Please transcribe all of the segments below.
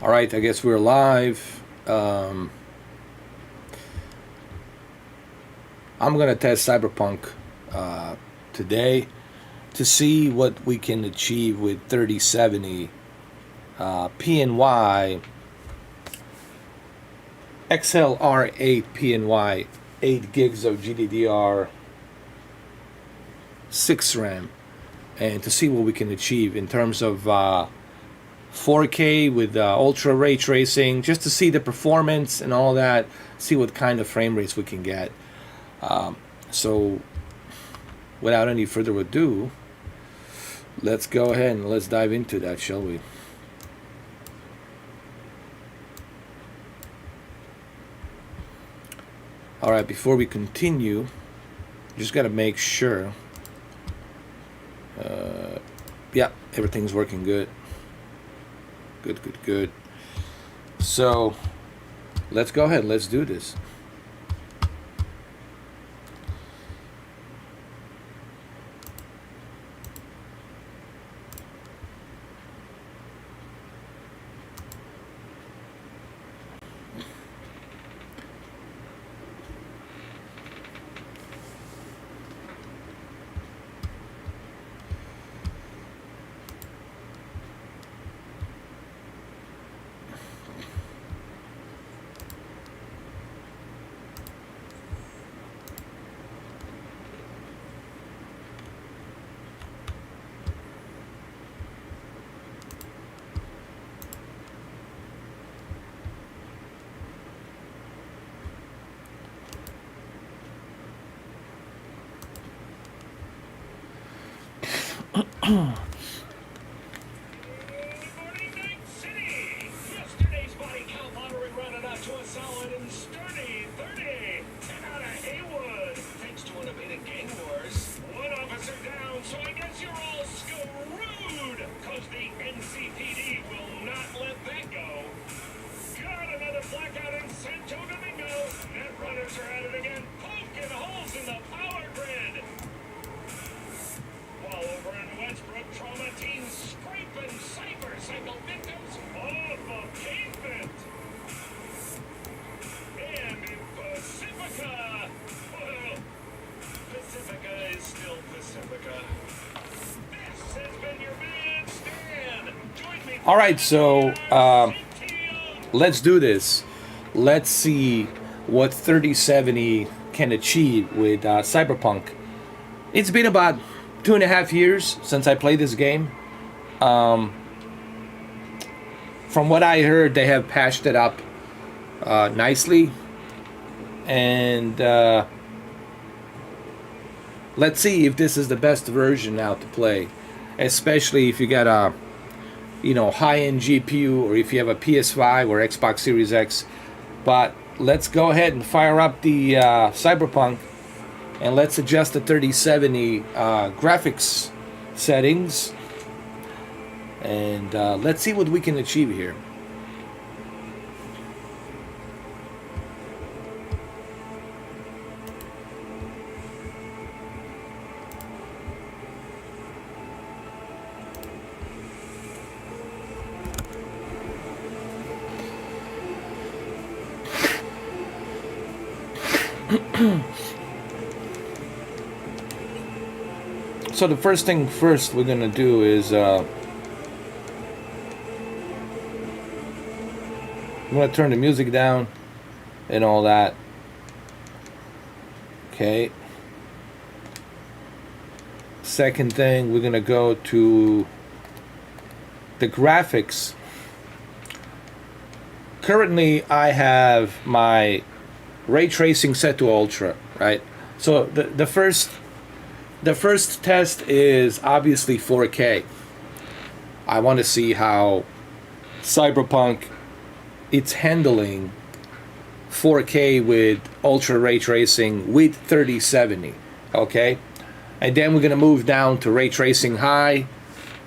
All right, I guess we're live. I'm gonna test CyberPunk today to see what we can achieve with 3070 PNY XLR8 PNY 8 gigs of GDDR6 RAM, and to see what we can achieve in terms of 4K with ultra ray tracing, just to see the performance and all that, see what kind of frame rates we can get. So without any further ado, let's go ahead and let's dive into that, shall we? All right, before we continue, just got to make sure yeah, everything's working good. Good. So let's go ahead, let's do this. Yesterday's body count lottery rounded out to a solid and sturdy 30. 10 out of Haywood. Thanks to unabated gang wars. One officer down, so I guess you're all screwed. Cause the NCPD will not let that go. Got another blackout in Santo Domingo. Net runners are at it again, poking holes in the power grid. While over in Westbrook, trauma teams scraping cycle victims off the pavement. And in Pacifica, well, Pacifica is still Pacifica. This has been your man, Stan. Join me. All right, so let's do this. Let's see what 3070 can achieve with CyberPunk. It's been about 2.5 years since I played this game. From what I heard, they have patched it up nicely, and let's see if this is the best version now to play, especially if you got a high-end GPU, or if you have a PS5 or Xbox Series X. But let's go ahead and fire up the CyberPunk, and let's adjust the 3070 graphics settings, and let's see what we can achieve here. So the first thing first we're gonna do is I'm gonna turn the music down and all that. Okay. Second thing, we're gonna go to the graphics. Currently, I have my ray tracing set to ultra, right? So the first test is obviously 4K. I want to see how CyberPunk it's handling 4K with ultra ray tracing with 3070. Okay, and then we're gonna move down to ray tracing high,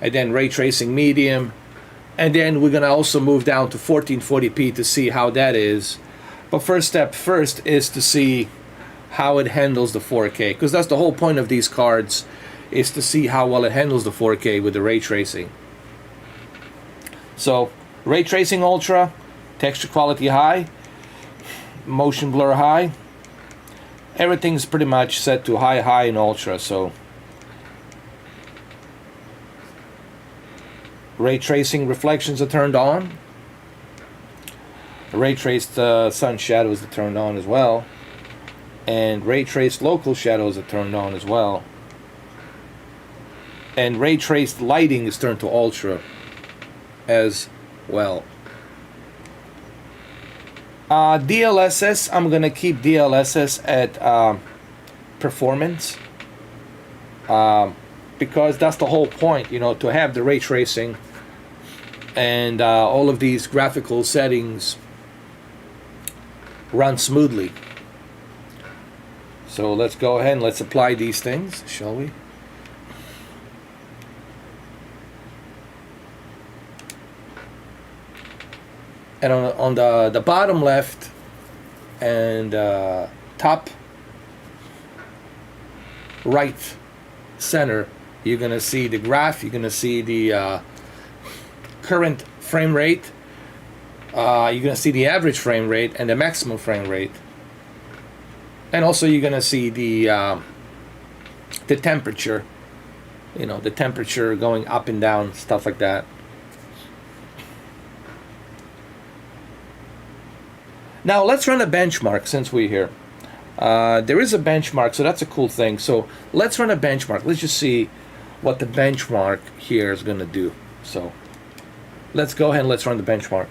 and then ray tracing medium, and then we're gonna also move down to 1440p to see how that is. But first step first is to see how it handles the 4K, because that's the whole point of these cards, is to see how well it handles the 4K with the ray tracing. So Ray tracing ultra, texture quality high, motion blur high. Everything's pretty much set to high, high, and ultra. So ray tracing reflections are turned on. Ray traced sun shadows are turned on as well, and ray traced local shadows are turned on as well. And ray traced lighting is turned to ultra as well. DLSS, I'm gonna keep DLSS at performance, because that's the whole point, you know, to have the ray tracing and all of these graphical settings run smoothly. So let's go ahead and let's apply these things, shall we? And on the bottom left and top right center, you're gonna see the graph. You're gonna see the current frame rate. You're gonna see the average frame rate and the maximum frame rate, and also you're gonna see the temperature. You know, the temperature going up and down, stuff like that. Now let's run a benchmark since we're here. There is a benchmark, so that's a cool thing. So let's run a benchmark. Let's just see what the benchmark here is going to do. So let's go ahead and let's run the benchmark.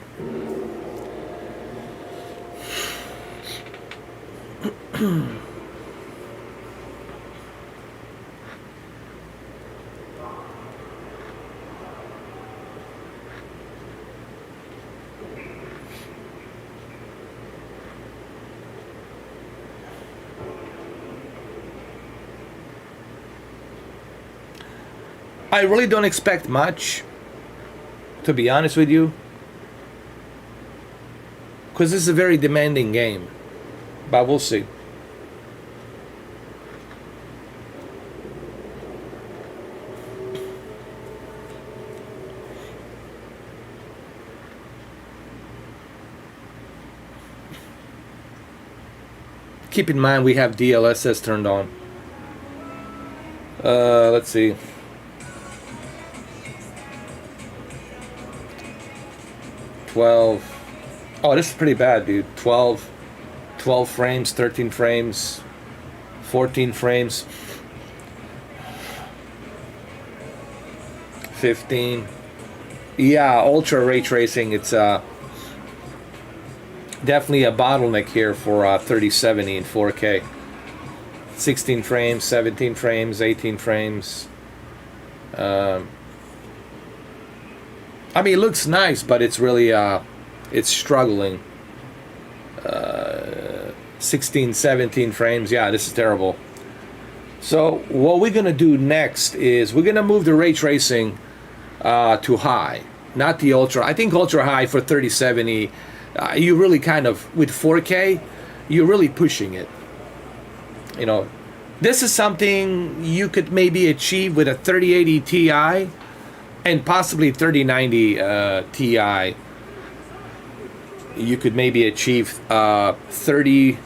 I really don't expect much, to be honest with you, because this is a very demanding game, but we'll see. Keep in mind we have DLSS turned on. Let's see. 12. Oh, this is pretty bad, dude. 12 frames, 13 frames, 14 frames, 15. Yeah, ultra ray tracing, it's definitely a bottleneck here for 3070 and 4K. 16 frames, 17 frames, 18 frames. I mean, it looks nice, but it's really, it's struggling. 16, 17 frames. Yeah, this is terrible. So what we're going to do next is we're going to move the ray tracing to high, not the ultra. I think ultra high for 3070, you really kind of, with 4K, you're really pushing it. You know, this is something you could maybe achieve with a 3080 Ti. And possibly 3090 Ti, you could maybe achieve 30,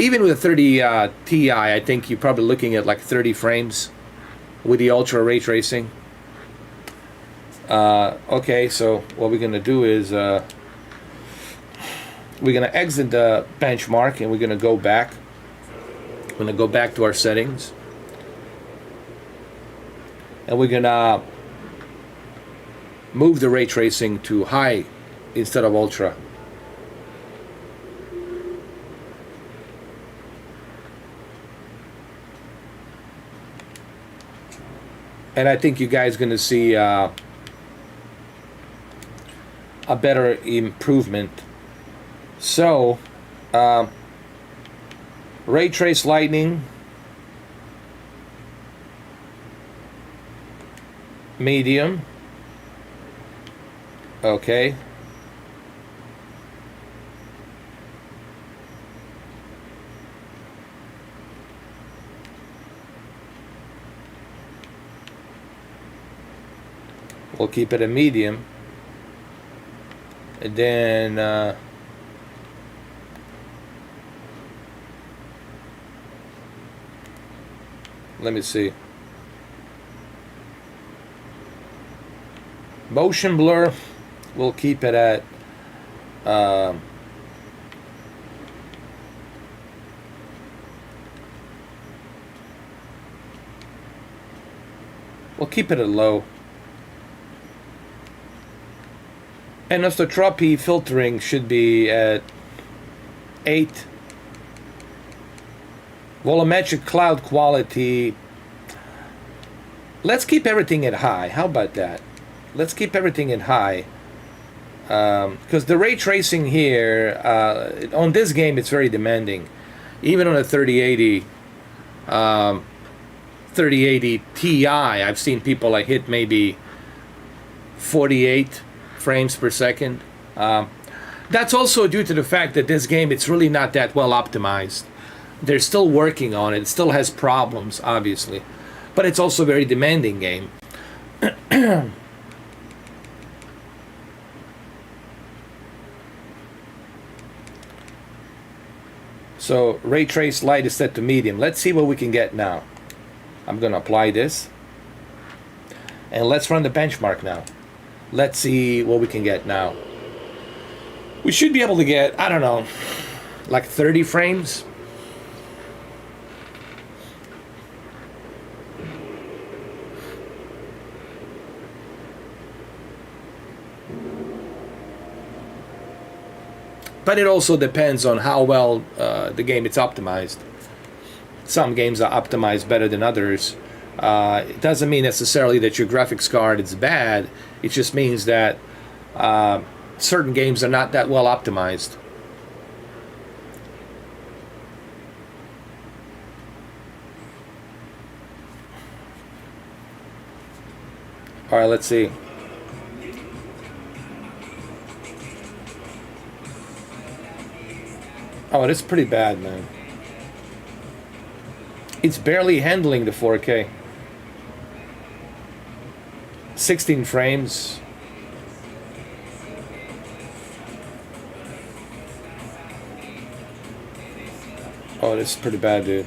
even with a 30 Ti, I think you're probably looking at like 30 frames with the ultra ray tracing. Okay, so what we're gonna do is we're gonna exit the benchmark and we're gonna go back. We're gonna go back to our settings, and we're gonna move the ray tracing to high instead of ultra. And I think you guys are going to see a better improvement. So, ray trace lightning, medium. Okay. We'll keep it a medium. And then let me see. Motion blur, we'll keep it at we'll keep it at low. Anisotropy filtering should be at 8. Volumetric cloud quality, let's keep everything at high. How about that? Let's keep everything at high. Because the ray tracing here, on this game, it's very demanding. Even on a 3080 Ti, I've seen people like hit maybe 48 frames per second. That's also due to the fact that this game, it's really not that well optimized. They're still working on it. It still has problems, obviously. But it's also a very demanding game. So ray trace light is set to medium. Let's see what we can get now. I'm going to apply this. And let's run the benchmark now. Let's see what we can get now. We should be able to get, I don't know, like 30 frames. But it also depends on how well the game is optimized. Some games are optimized better than others. It doesn't mean necessarily that your graphics card is bad. It just means that certain games are not that well optimized. All right, let's see. Oh, it is pretty bad, man. It's barely handling the 4K. 16 frames. Oh, this is pretty bad, dude.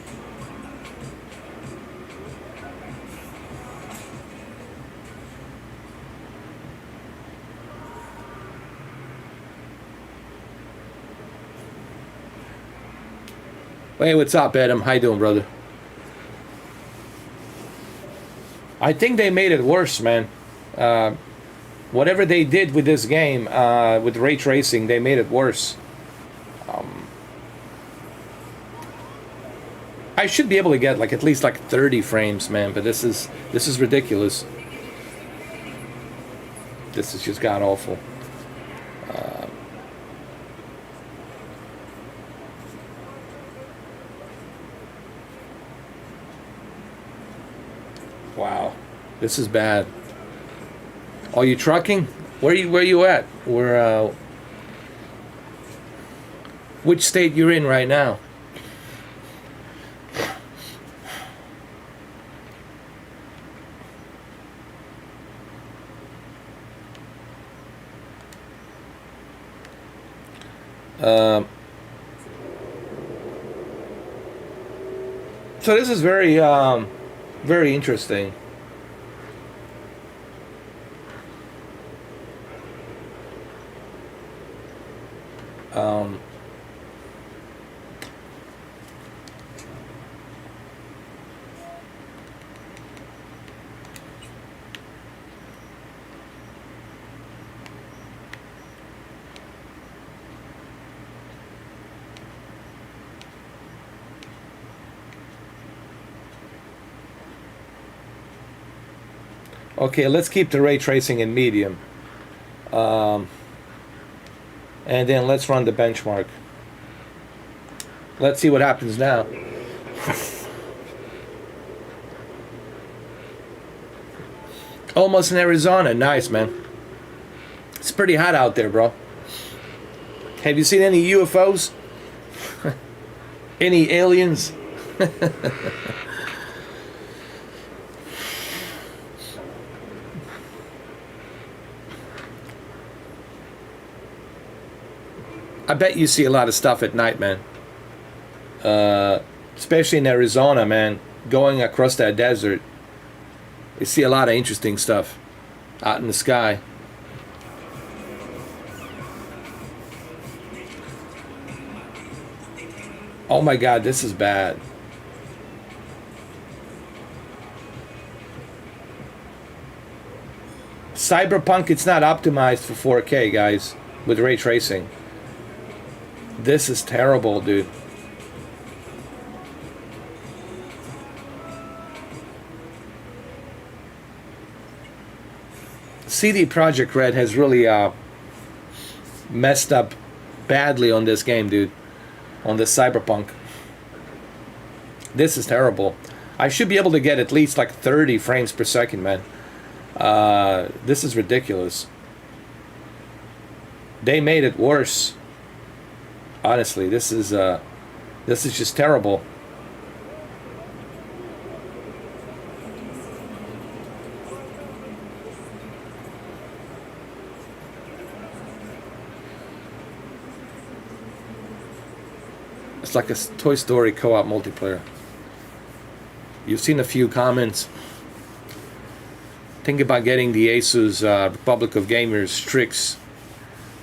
Hey, what's up, Adam? How you doing, brother? I think they made it worse, man. Whatever they did with this game, with ray tracing, they made it worse. I should be able to get like at least like 30 frames, man, but this is ridiculous. This is just god awful. Wow, this is bad. Are you trucking? Where you at? Which state you're in right now? So this is very very interesting. Okay, let's keep the ray tracing in medium. And then let's run the benchmark. Let's see what happens now. Almost in Arizona. Nice, man. It's pretty hot out there, bro. Have you seen any UFOs? Any aliens? I bet you see a lot of stuff at night, man. Especially in Arizona, man. Going across that desert, you see a lot of interesting stuff out in the sky. Oh my God, this is bad. CyberPunk, it's not optimized for 4K, guys, with ray tracing. This is terrible, dude. CD Projekt Red has really messed up badly on this game, dude. On this CyberPunk. This is terrible. I should be able to get at least like 30 frames per second, man. This is ridiculous. They made it worse. Honestly, this is just terrible. It's like a Toy Story co-op multiplayer. You've seen a few comments. Think about getting the Asus Republic of Gamers Strix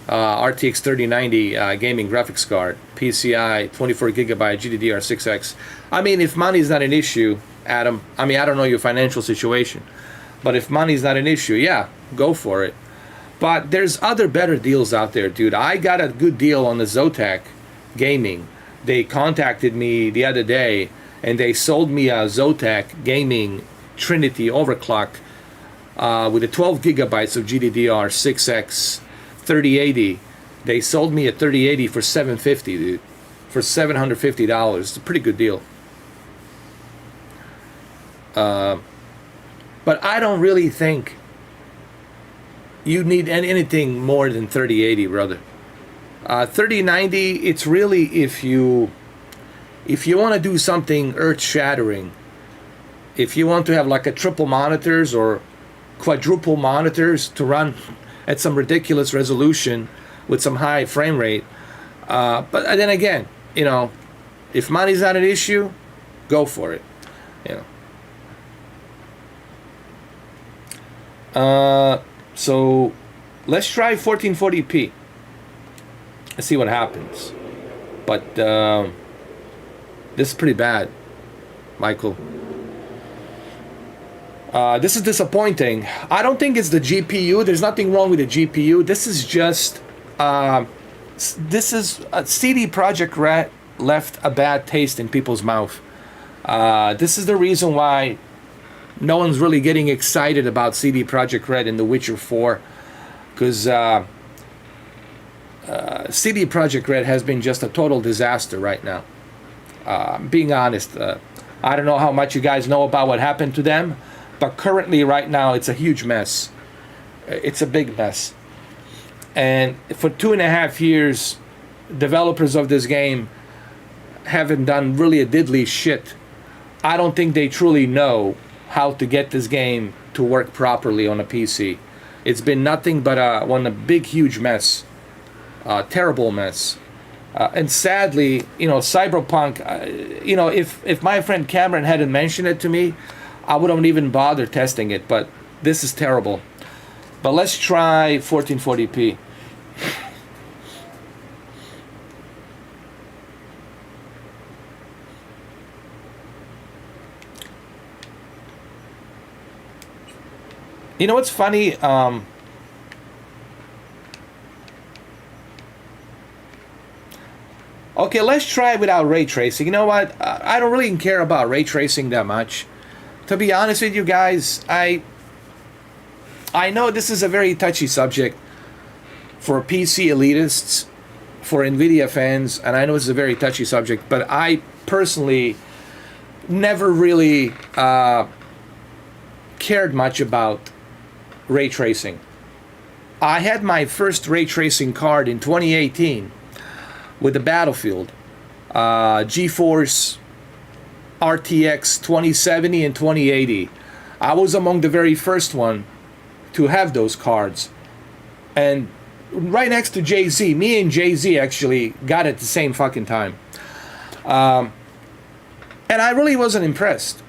RTX 3090 gaming graphics card, PCI 24GB GDDR6X. I mean, if money's not an issue, Adam, I mean, I don't know your financial situation, but if money's not an issue, yeah, go for it. But there's other better deals out there, dude. I got a good deal on the Zotac Gaming. They contacted me the other day and they sold me a Zotac Gaming Trinity overclock with a 12 gigabytes of GDDR6X 3080. They sold me a 3080 for $750, dude. For $750. It's a pretty good deal. But I don't really think you need anything more than 3080, brother. 3090, it's really if you want to do something earth-shattering, if you want to have like a triple monitors or quadruple monitors to run at some ridiculous resolution with some high frame rate, but then again, you know, if money's not an issue, go for it, you know. So let's try 1440p. Let's see what happens. But this is pretty bad, Michael. This is disappointing. I don't think it's the GPU. There's nothing wrong with the GPU. This is just CD Projekt Red left a bad taste in people's mouth. This is the reason why no one's really getting excited about CD Projekt Red in The Witcher 4, because CD Projekt Red has been just a total disaster right now. Being honest, I don't know how much you guys know about what happened to them, but currently right now it's a huge mess. It's a big mess. And for 2.5 years, developers of this game haven't done really a diddly shit. I don't think they truly know how to get this game to work properly on a PC. It's been nothing but a big, huge mess. Terrible mess. And sadly, you know, CyberPunk, you know, if my friend Cameron hadn't mentioned it to me, I wouldn't even bother testing it, but this is terrible. But let's try 1440p. You know what's funny? Okay, let's try without ray tracing. You know what? I don't really care about ray tracing that much. To be honest with you guys, I know this is a very touchy subject for PC elitists, for Nvidia fans, and I know it's a very touchy subject, but I personally never really cared much about ray tracing. I had my first ray tracing card in 2018 with the Battlefield, GeForce RTX 2070 and 2080. I was among the very first one to have those cards, and right next to Jay-Z. Me and Jay-Z actually got it at the same fucking time. And I really wasn't impressed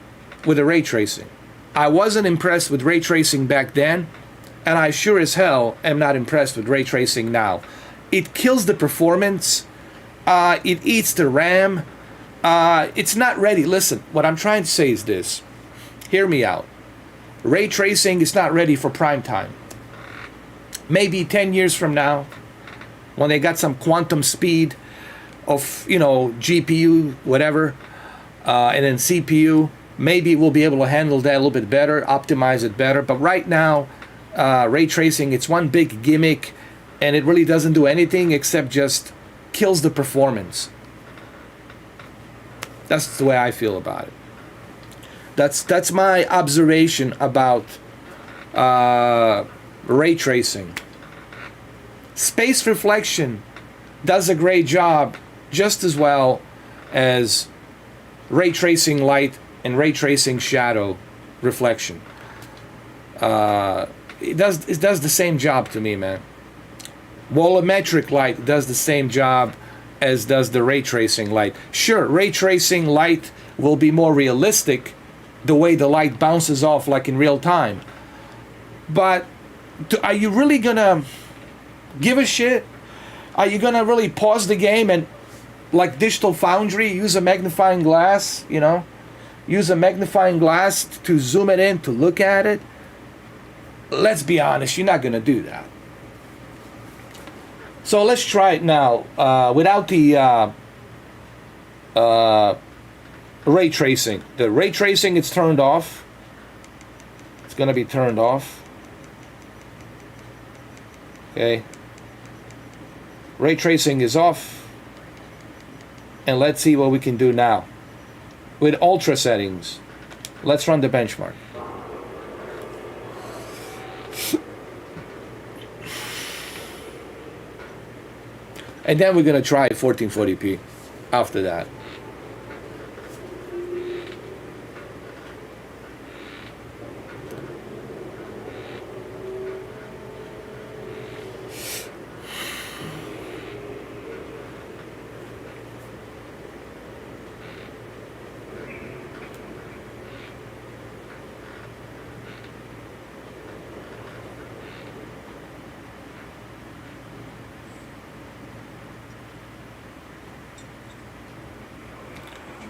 with the ray tracing. I wasn't impressed with ray tracing back then, and I sure as hell am not impressed with ray tracing now. It kills the performance. It eats the RAM. It's not ready. Listen, what I'm trying to say is this. Hear me out. Ray tracing is not ready for prime time. Maybe 10 years from now, when they got some quantum speed of, you know, GPU, whatever, and then CPU, maybe we'll be able to handle that a little bit better, optimize it better. But right now, ray tracing, it's one big gimmick, and it really doesn't do anything except just kills the performance. That's the way I feel about it. That's my observation about ray tracing. Space reflection does a great job just as well as ray tracing light and ray tracing shadow reflection. It does the same job to me, man. Volumetric light does the same job as does the ray tracing light. Sure, ray tracing light will be more realistic, the way the light bounces off like in real time. But are you really gonna give a shit? Are you gonna really pause the game and, like Digital Foundry, use a magnifying glass, you know? Use a magnifying glass to zoom it in, to look at it? Let's be honest, you're not gonna do that. So let's try it now without the ray tracing. The ray tracing is turned off. It's gonna be turned off. Okay. Ray tracing is off. And let's see what we can do now. With ultra settings. Let's run the benchmark. And then we're gonna try 1440p after that.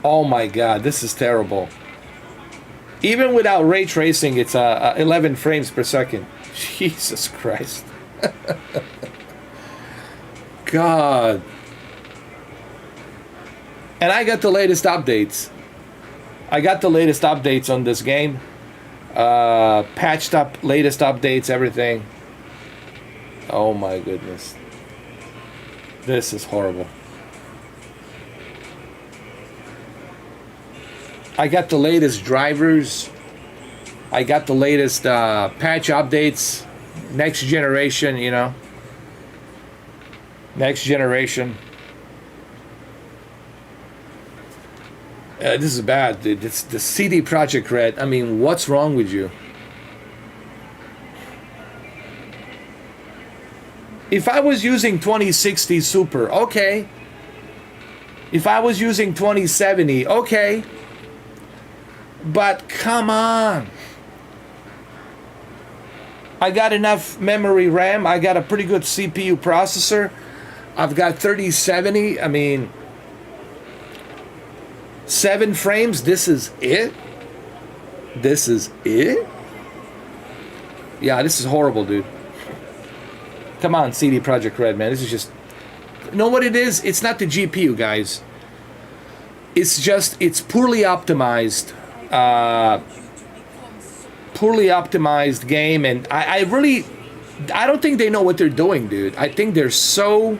Oh my god, this is terrible. Even without ray tracing, it's 11 frames per second. Jesus Christ. God. And I got the latest updates. I got the latest updates on this game. Patched up, latest updates, everything. Oh my goodness. This is horrible. I got the latest drivers. I got the latest patch updates. Next generation, you know. Next generation. This is bad, dude. It's the CD Projekt Red. I mean, what's wrong with you? If I was using 2060 Super, okay. If I was using 2070, okay. But come on. I got enough memory RAM. I got a pretty good CPU processor. I've got 3070. I mean, 7 frames. This is it? This is it? Yeah, this is horrible, dude. Come on, CD Projekt Red, man. This is just... You know what it is? It's not the GPU, guys. It's just, it's poorly optimized. Poorly optimized game, and I don't think they know what they're doing, dude. I think they're so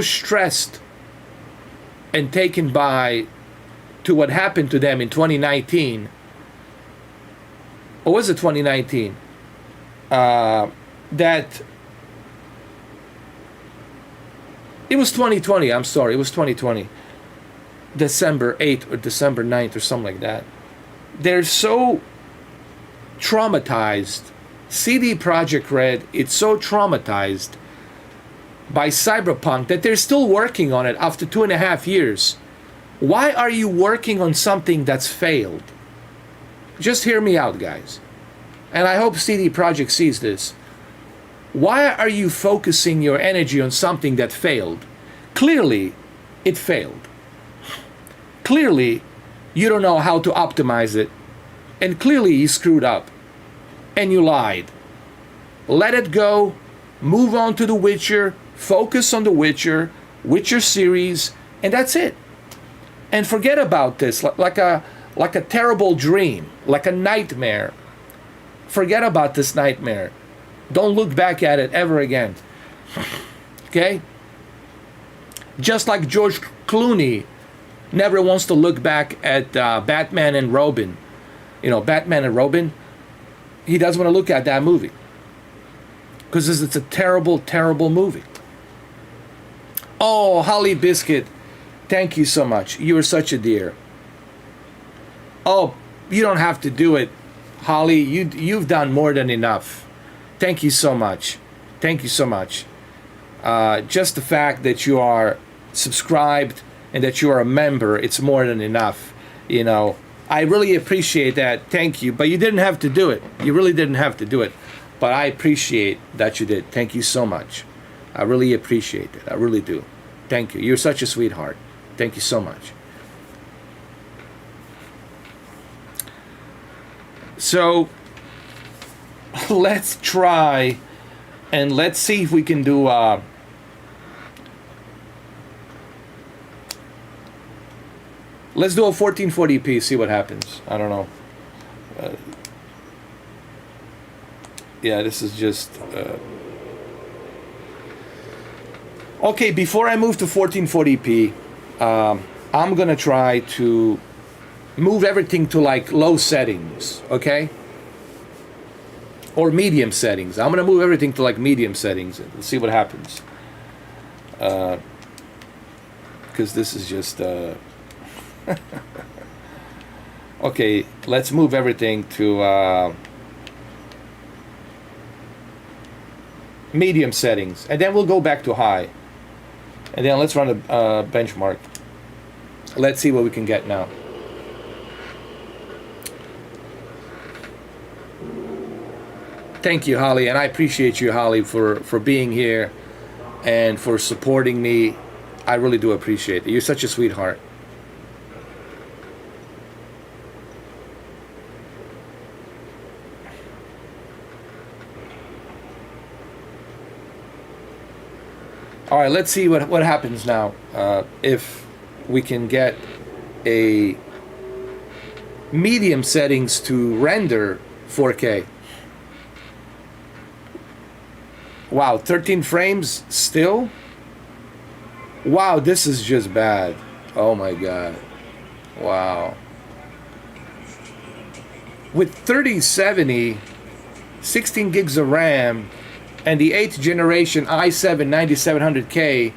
stressed and taken by to what happened to them in 2019. Or was it 2019? That it was 2020. I'm sorry, it was 2020. December 8th or December 9th or something like that. They're so traumatized. CD Projekt Red, it's so traumatized by CyberPunk that they're still working on it after 2.5 years. Why are you working on something that's failed? Just hear me out, guys. And I hope CD Projekt sees this. Why are you focusing your energy on something that failed? Clearly, it failed. Clearly, you don't know how to optimize it. And clearly, you screwed up. And you lied. Let it go. Move on to The Witcher. Focus on The Witcher, Witcher series, and that's it. And forget about this, like a terrible dream, like a nightmare. Forget about this nightmare. Don't look back at it ever again. Okay? Just like George Clooney never wants to look back at Batman and Robin. You know, Batman and Robin. He doesn't want to look at that movie. Because it's a terrible, terrible movie. Oh, Holly Biscuit. Thank you so much. You are such a dear. Oh, you don't have to do it, Holly. You've done more than enough. Thank you so much. Thank you so much. Just the fact that you are subscribed and that you are a member, it's more than enough. You know, I really appreciate that. Thank you. But you didn't have to do it. You really didn't have to do it. But I appreciate that you did. Thank you so much. I really appreciate it. I really do. Thank you. You're such a sweetheart. Thank you so much. So let's try and let's see if we can do let's do a 1440p, see what happens. I don't know. Yeah, this is just okay. Before I move to 1440p, I'm gonna try to move everything to like low settings, okay? Or medium settings. I'm gonna move everything to like medium settings and see what happens. Because this is just okay, let's move everything to medium settings, and then we'll go back to high, and then let's run a benchmark. Let's see what we can get now. Thank you, Holly, and I appreciate you, Holly, for being here and for supporting me. I really do appreciate it. You're such a sweetheart. All right, let's see what happens now. If we can get a medium settings to render 4K. Wow, 13 frames still? Wow, this is just bad. Oh my God. Wow. With 3070, 16 gigs of RAM, and the 8th generation i7 9700K,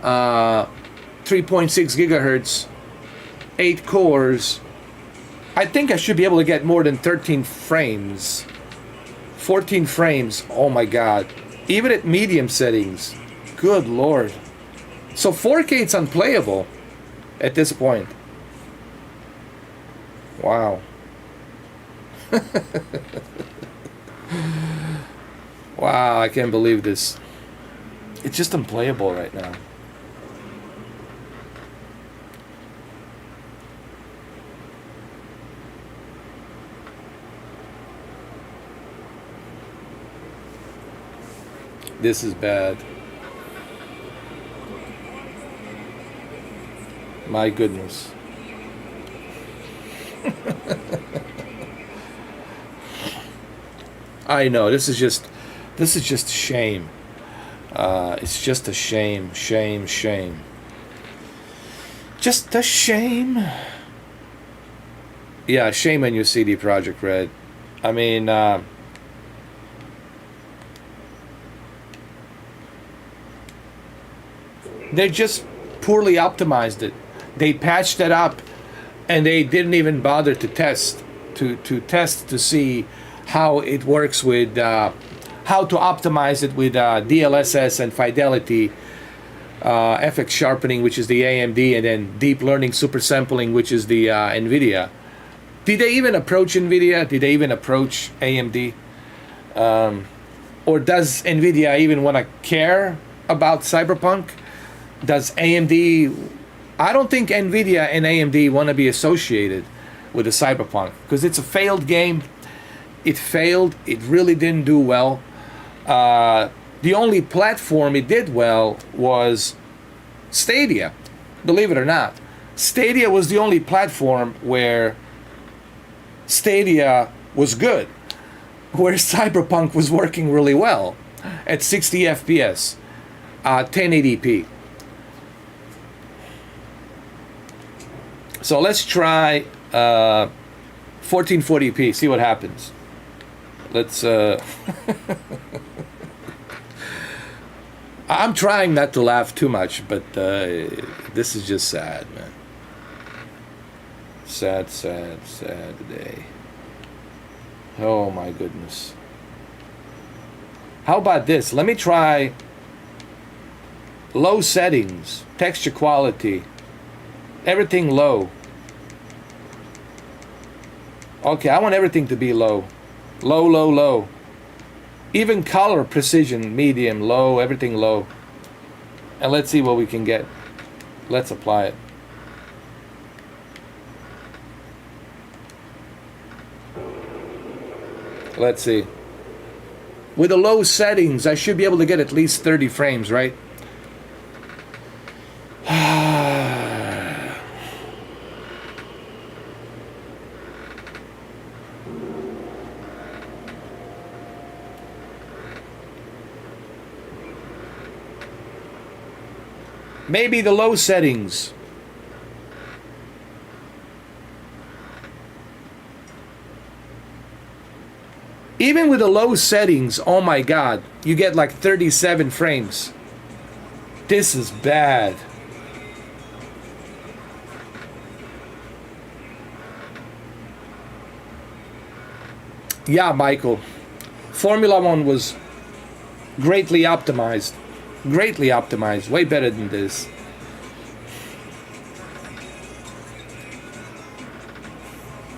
3.6 gigahertz, 8 cores, I think I should be able to get more than 13 frames. 14 frames, oh my God. Even at medium settings, good Lord. So 4K, it's unplayable at this point. Wow. Wow, I can't believe this. It's just unplayable right now. This is bad. My goodness. I know, this is just shame. It's just a shame. Just a shame. Yeah, shame on you, CD Projekt Red. I mean, they just poorly optimized it. They patched it up, and they didn't even bother to test to test to see how it works with how to optimize it with DLSS and fidelity, FX sharpening, which is the AMD, and then deep learning super sampling, which is the Nvidia. Did they even approach Nvidia? Did they even approach AMD? Or does Nvidia even want to care about CyberPunk? Does AMD? I don't think Nvidia and AMD want to be associated with the CyberPunk because it's a failed game. It failed. It really didn't do well. The only platform it did well was Stadia. Believe it or not, Stadia was the only platform where Stadia was good, where CyberPunk was working really well at 60 FPS, 1080p. So let's try 1440p, see what happens. Let's I'm trying not to laugh too much, but this is just sad, man. Sad, sad, sad day. Oh my goodness. How about this? Let me try low settings, texture quality, everything low. Okay, I want everything to be low. Low, low, low. Even color precision, medium, low, everything low. And let's see what we can get. Let's apply it. Let's see. With the low settings, I should be able to get at least 30 frames, right? Maybe the low settings. Even with the low settings, oh my god, you get like 37 frames. This is bad. Yeah, Michael. Formula One was greatly optimized. Greatly optimized. Way better than this.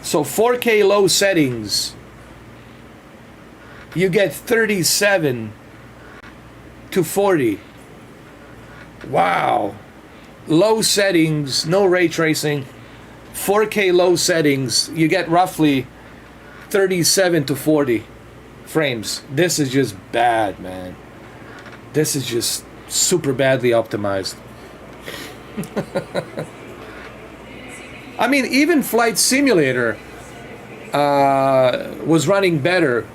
So 4K low settings, you get 37 to 40. Wow. Low settings, no ray tracing. 4K low settings, you get roughly 37 to 40 frames. This is just bad, man. This is just super badly optimized. I mean, even Flight Simulator was running better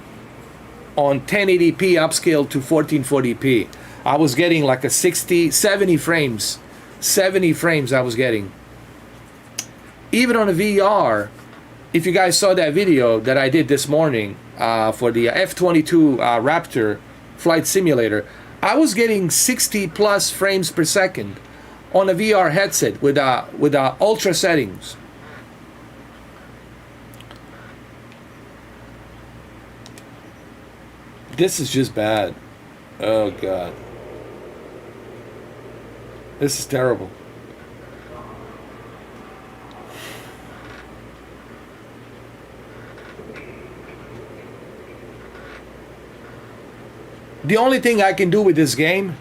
on 1080p upscale to 1440p. I was getting like a 70 frames. 70 frames I was getting. Even on a VR, if you guys saw that video that I did this morning for the F-22 Raptor Flight Simulator, I was getting 60 plus frames per second on a VR headset with ultra settings. This is just bad. Oh god. This is terrible. The only thing I can do with this game,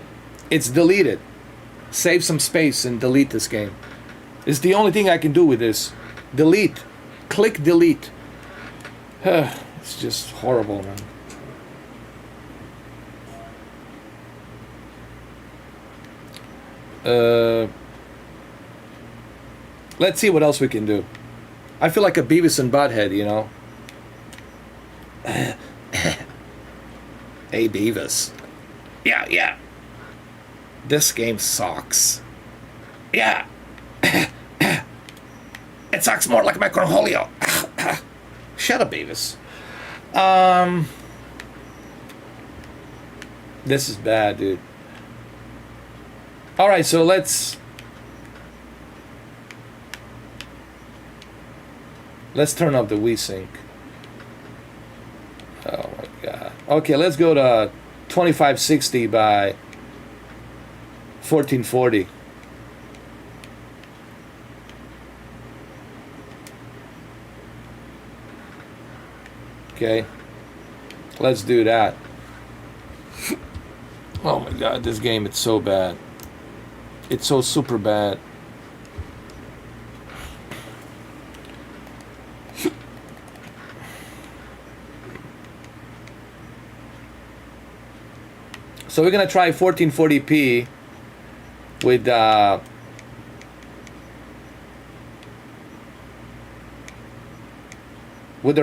it's delete it. Save some space and delete this game. It's the only thing I can do with this. Delete. Click delete. It's just horrible, man. Let's see what else we can do. I feel like a Beavis and Butthead, you know. Hey, Beavis. Yeah. This game sucks. Yeah. It sucks more like my cornholio. Shut up, Beavis. This is bad, dude. Alright, so let's Let's turn off the VSync. Oh my god. Okay, let's go to 2560 by 1440. Okay, let's do that. Oh my god, this game, it's so bad. It's so super bad. So we're gonna try 1440p with the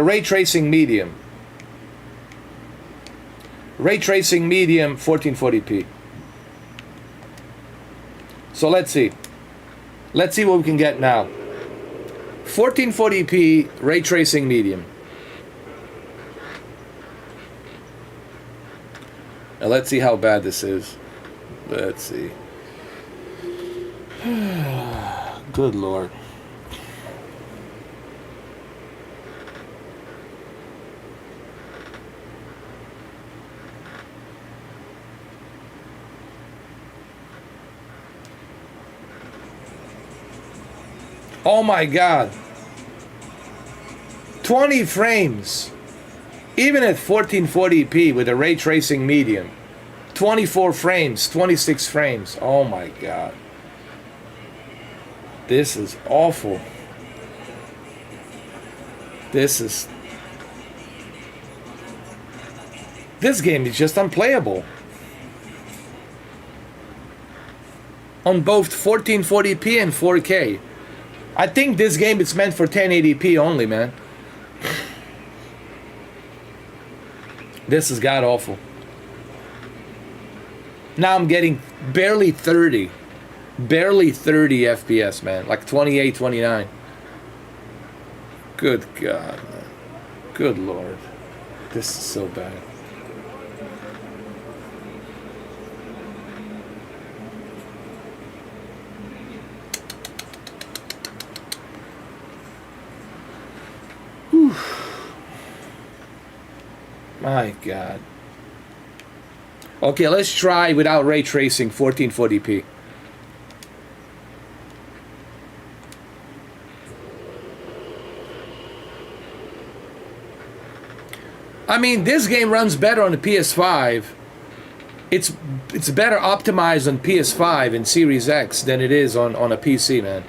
ray tracing medium. Ray tracing medium 1440p. So let's see. Let's see what we can get now. 1440p ray tracing medium. Now let's see how bad this is. Let's see. Good Lord. Oh my God. 20 frames. Even at 1440p with a ray tracing medium. 24 frames, 26 frames. Oh my God. This is awful. This game is just unplayable. On both 1440p and 4K. I think this game is meant for 1080p only, man. This is god awful. Now I'm getting barely 30 FPS, man. Like 28, 29. Good God, man. Good Lord. This is so bad. Whew. My God. Okay, let's try without ray tracing 1440p. I mean, this game runs better on the PS5. It's better optimized on PS5 and Series X than it is on a PC, man.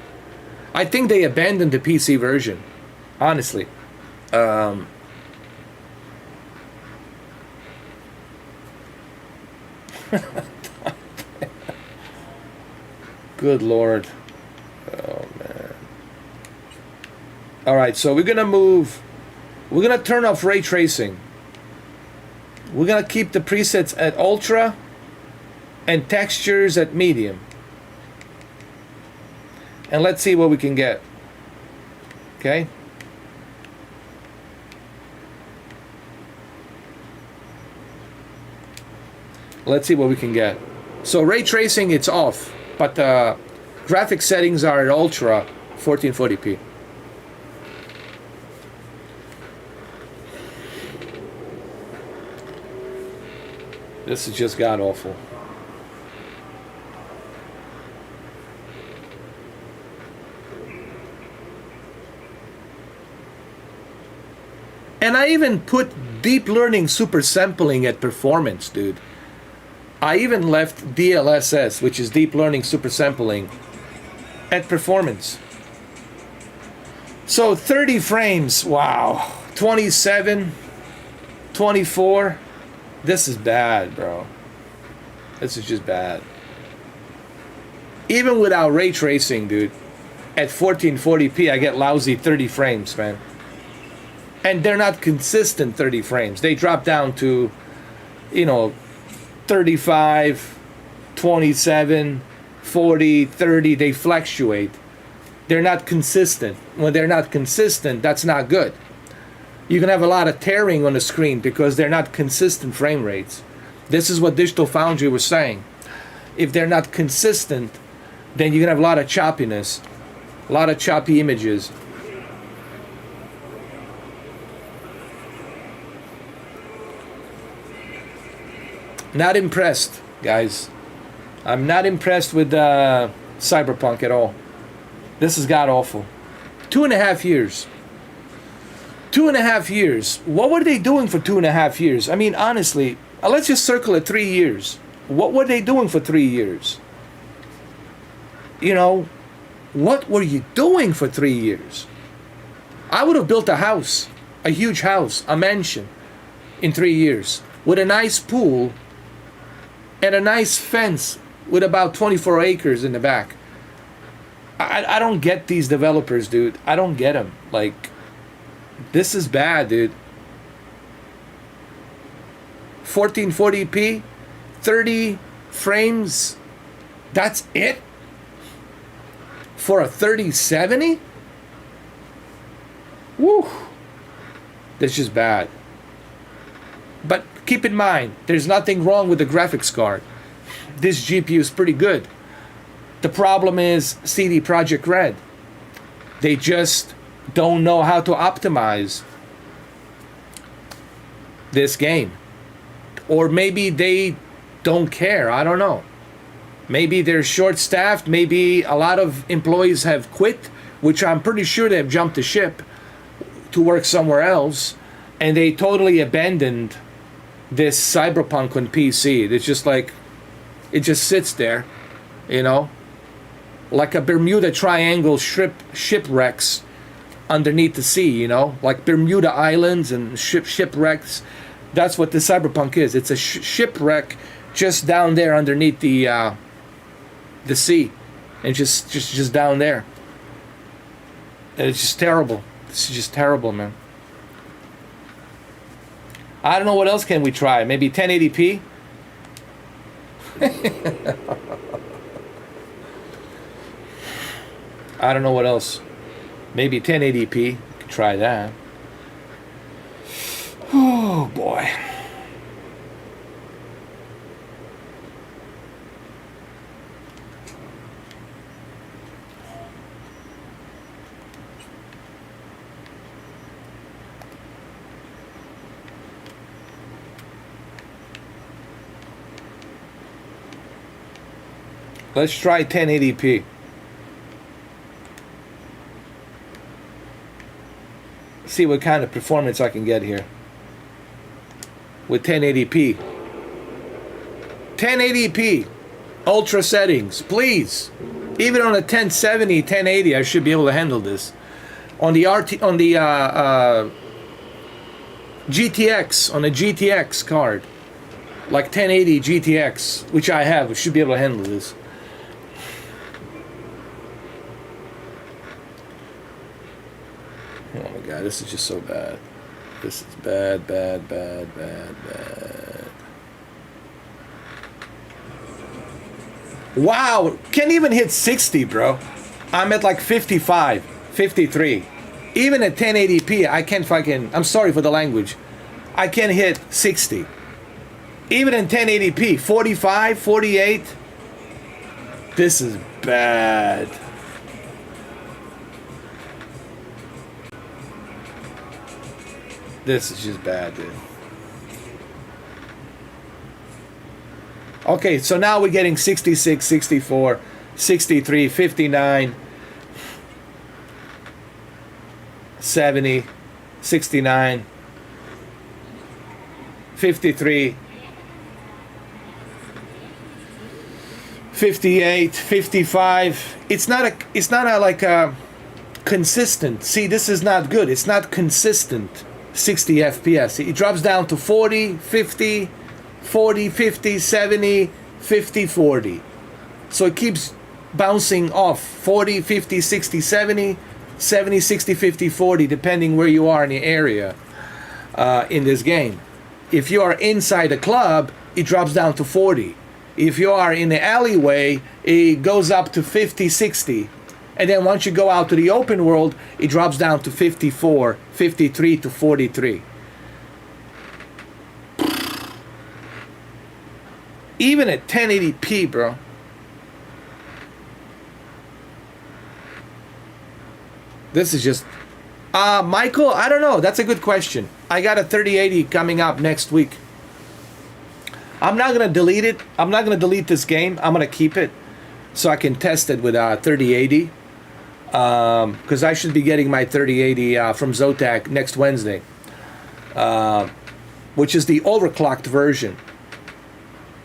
I think they abandoned the PC version, honestly. Good Lord. Oh man. Alright, so we're gonna turn off ray tracing. We're gonna keep the presets at ultra and textures at medium. And let's see what we can get. Okay? Let's see what we can get. So ray tracing, it's off, but graphic settings are at ultra 1440p. This is just god awful. And I even put deep learning super sampling at performance, dude. I even left DLSS, which is deep learning super sampling, at performance. So 30 frames, wow. 27, 24. This is bad, bro. This is just bad. Even without ray tracing, dude, at 1440p, I get lousy 30 frames, man. And they're not consistent 30 frames. They drop down to, 35, 27, 40, 30. They fluctuate. They're not consistent. When they're not consistent, that's not good. You can have a lot of tearing on the screen because they're not consistent frame rates. This is what Digital Foundry was saying. If they're not consistent, then you can have a lot of choppiness, a lot of choppy images. Not impressed, guys. I'm not impressed with CyberPunk at all. This is god awful. 2.5 years. 2.5 years. What were they doing for 2.5 years? I mean, honestly, let's just circle it 3 years. What were they doing for 3 years? You know, what were you doing for 3 years? I would have built a house, a huge house, a mansion in 3 years with a nice pool and a nice fence with about 24 acres in the back. I don't get these developers, dude. I don't get them. Like, this is bad, dude. 1440p, 30 frames. That's it? For a 3070? Woo. That's just bad. But keep in mind, there's nothing wrong with the graphics card. This GPU is pretty good. The problem is CD Projekt Red. They just don't know how to optimize this game. Or maybe they don't care. I don't know. Maybe they're short-staffed. Maybe a lot of employees have quit, which I'm pretty sure they've jumped the ship to work somewhere else. And they totally abandoned this CyberPunk on PC. It's just like, it just sits there, you know, like a Bermuda Triangle shipwrecks underneath the sea, you know, like Bermuda Islands and shipwrecks. That's what the CyberPunk is. It's a shipwreck just down there underneath the sea, and just down there. And it's just terrible. It's just terrible, man. I don't know what else can we try. Maybe 1080p. I don't know what else. Maybe 1080p. Could try that. Oh boy. Let's try 1080p. See what kind of performance I can get here with 1080p. 1080p ultra settings, please. Even on a 1070, 1080, I should be able to handle this. On the GTX, on a GTX card, like 1080 GTX, which I have, I should be able to handle this. Oh my god, this is just so bad. This is bad. Wow, can't even hit 60, bro. I'm at like 55, 53. Even at 1080p, I can't fucking, I'm sorry for the language, I can't hit 60. Even in 1080p, 45, 48. This is bad. This is just bad, dude. Okay, so now we're getting 66, 64, 63, 59, 70, 69, 53, 58, 55. It's not like a consistent. See, this is not good. It's not consistent 60 FPS. It drops down to 40, 50, 40, 50, 70, 50, 40. So it keeps bouncing off 40, 50, 60, 70, 70, 60, 50, 40, depending where you are in the area in this game. If you are inside a club, it drops down to 40. If you are in the alleyway, it goes up to 50, 60. And then once you go out to the open world, it drops down to 54, 53 to 43. Even at 1080p, bro. This is just... Michael, I don't know. That's a good question. I got a 3080 coming up next week. I'm not gonna delete it. I'm not gonna delete this game. I'm gonna keep it so I can test it with 3080. Because I should be getting my 3080 from Zotac next Wednesday, which is the overclocked version.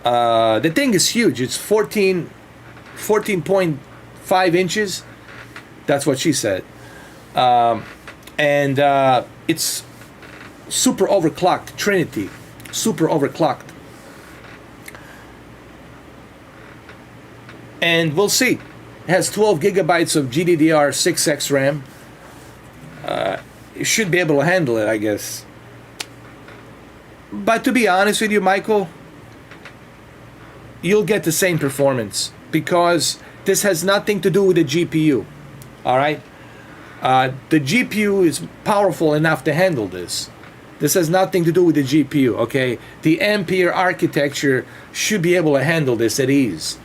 The thing is huge. It's 14.5 inches. That's what she said. And it's super overclocked. Trinity. Super overclocked. And we'll see. It has 12 gigabytes of GDDR6X RAM. It should be able to handle it, I guess. But to be honest with you, Michael, you'll get the same performance because this has nothing to do with the GPU. All right? The GPU is powerful enough to handle this. This has nothing to do with the GPU, okay? The Ampere architecture should be able to handle this at ease.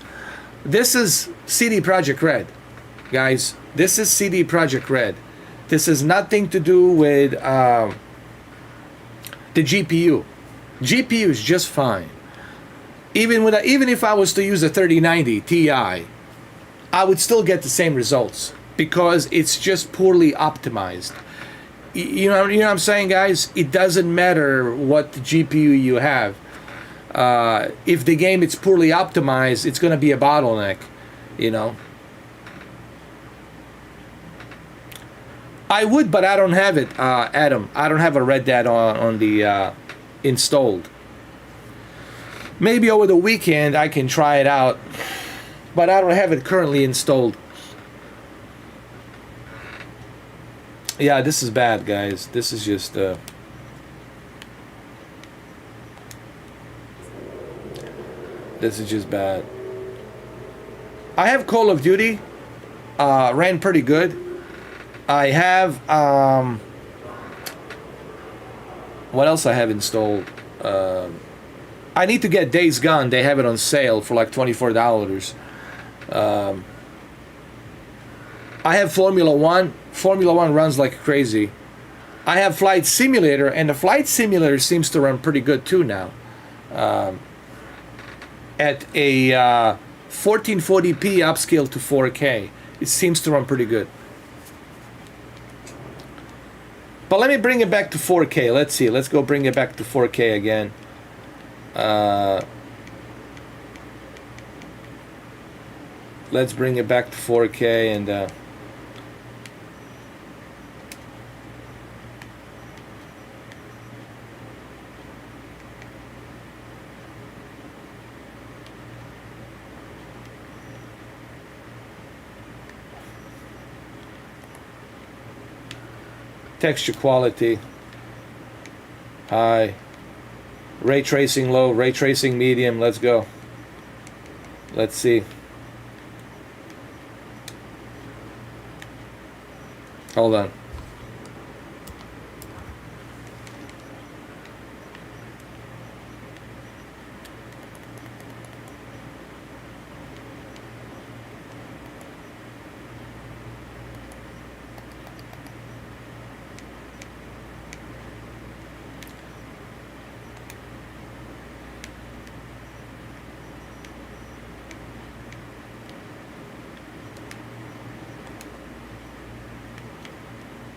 This is CD Projekt Red, guys. This is CD Projekt Red. This has nothing to do with the GPU. GPU is just fine. Even if I was to use a 3090 Ti, I would still get the same results because it's just poorly optimized. You know what I'm saying, guys? It doesn't matter what the GPU you have. If the game is poorly optimized, it's going to be a bottleneck, you know. I would, but I don't have it, Adam. I don't have a Red Dead on the installed. Maybe over the weekend I can try it out, but I don't have it currently installed. Yeah, this is bad, guys. This is just this is just bad. I have Call of Duty. Ran pretty good. I have what else I have installed? I need to get Days Gone. They have it on sale for like $24. I have Formula One. Formula One runs like crazy. I have Flight Simulator, and the Flight Simulator seems to run pretty good too now. At a 1440p upscale to 4K, it seems to run pretty good. But let me bring it back to 4K. Let's see. Let's go bring it back to 4K again. Let's bring it back to 4K and texture quality high, ray tracing low, ray tracing medium. Let's go. Let's see. Hold on.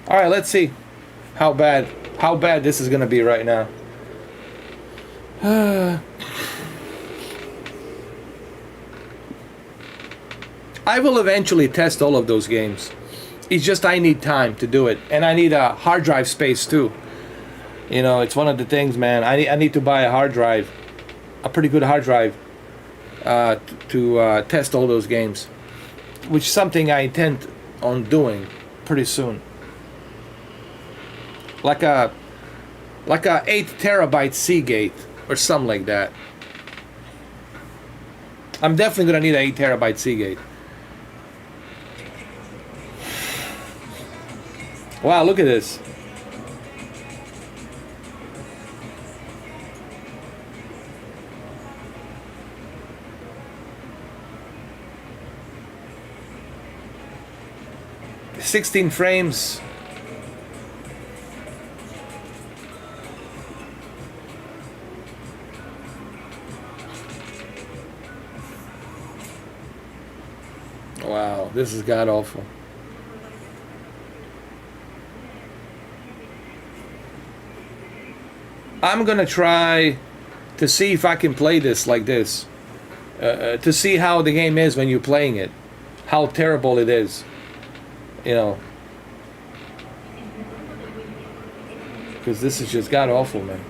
All right, let's see how bad this is going to be right now. I will eventually test all of those games. It's just I need time to do it, and I need a hard drive space too. You know, it's one of the things, man. I need to buy a hard drive, a pretty good hard drive, to test all those games, which is something I intend on doing pretty soon. Like a 8 terabyte Seagate or something like that. I'm definitely gonna need an 8 terabyte Seagate. Wow, look at this. "16 frames." Oh, this is god awful. I'm gonna try to see if I can play this like this. To see how the game is when you're playing it. How terrible it is. You know. Because this is just god awful, man.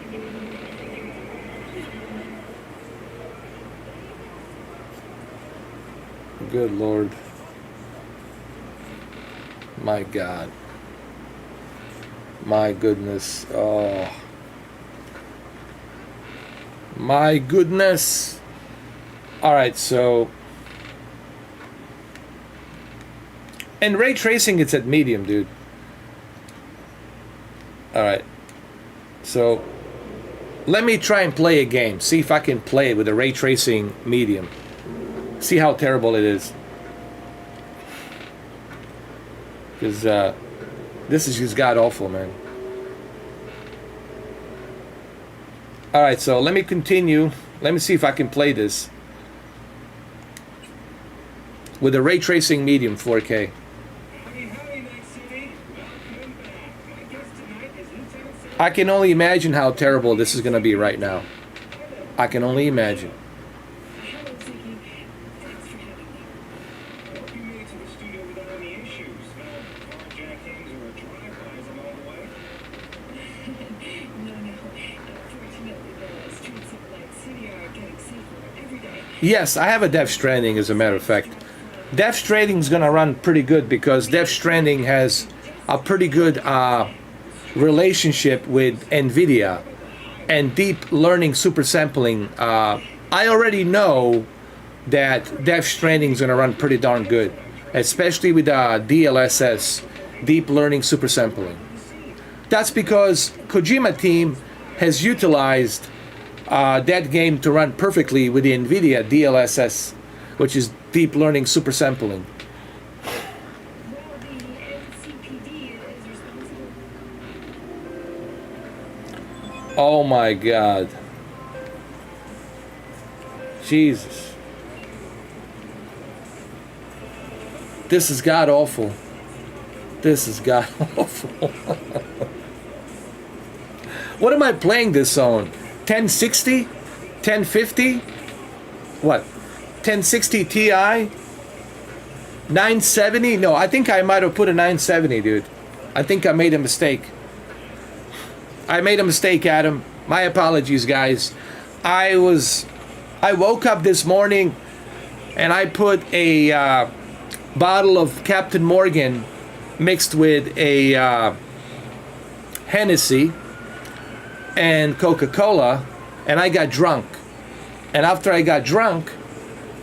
Good Lord. My God. My goodness. Oh. My goodness. Alright, so. And ray tracing, it's at medium, dude. Alright. So. Let me try and play a game. See if I can play it with a ray tracing medium. See how terrible it is. Because this is just god awful, man. Alright, so let me continue. Let me see if I can play this with a ray tracing medium 4K. I can only imagine how terrible this is going to be right now. I can only imagine. Yes, I have a Death Stranding, as a matter of fact. Death Stranding is going to run pretty good because Death Stranding has a pretty good relationship with Nvidia and deep learning super sampling. I already know that Death Stranding is going to run pretty darn good, especially with DLSS, deep learning super sampling. That's because Kojima team has utilized that game to run perfectly with the Nvidia DLSS, which is deep learning super sampling. Oh my God. Jesus. This is god awful. This is god awful. What am I playing this on? 1060? 1050? What? 1060 Ti? 970? No, I think I might have put a 970, dude. I think I made a mistake. I made a mistake, Adam. My apologies, guys. I woke up this morning and I put a bottle of Captain Morgan mixed with a Hennessy and Coca-Cola, and I got drunk. And after I got drunk,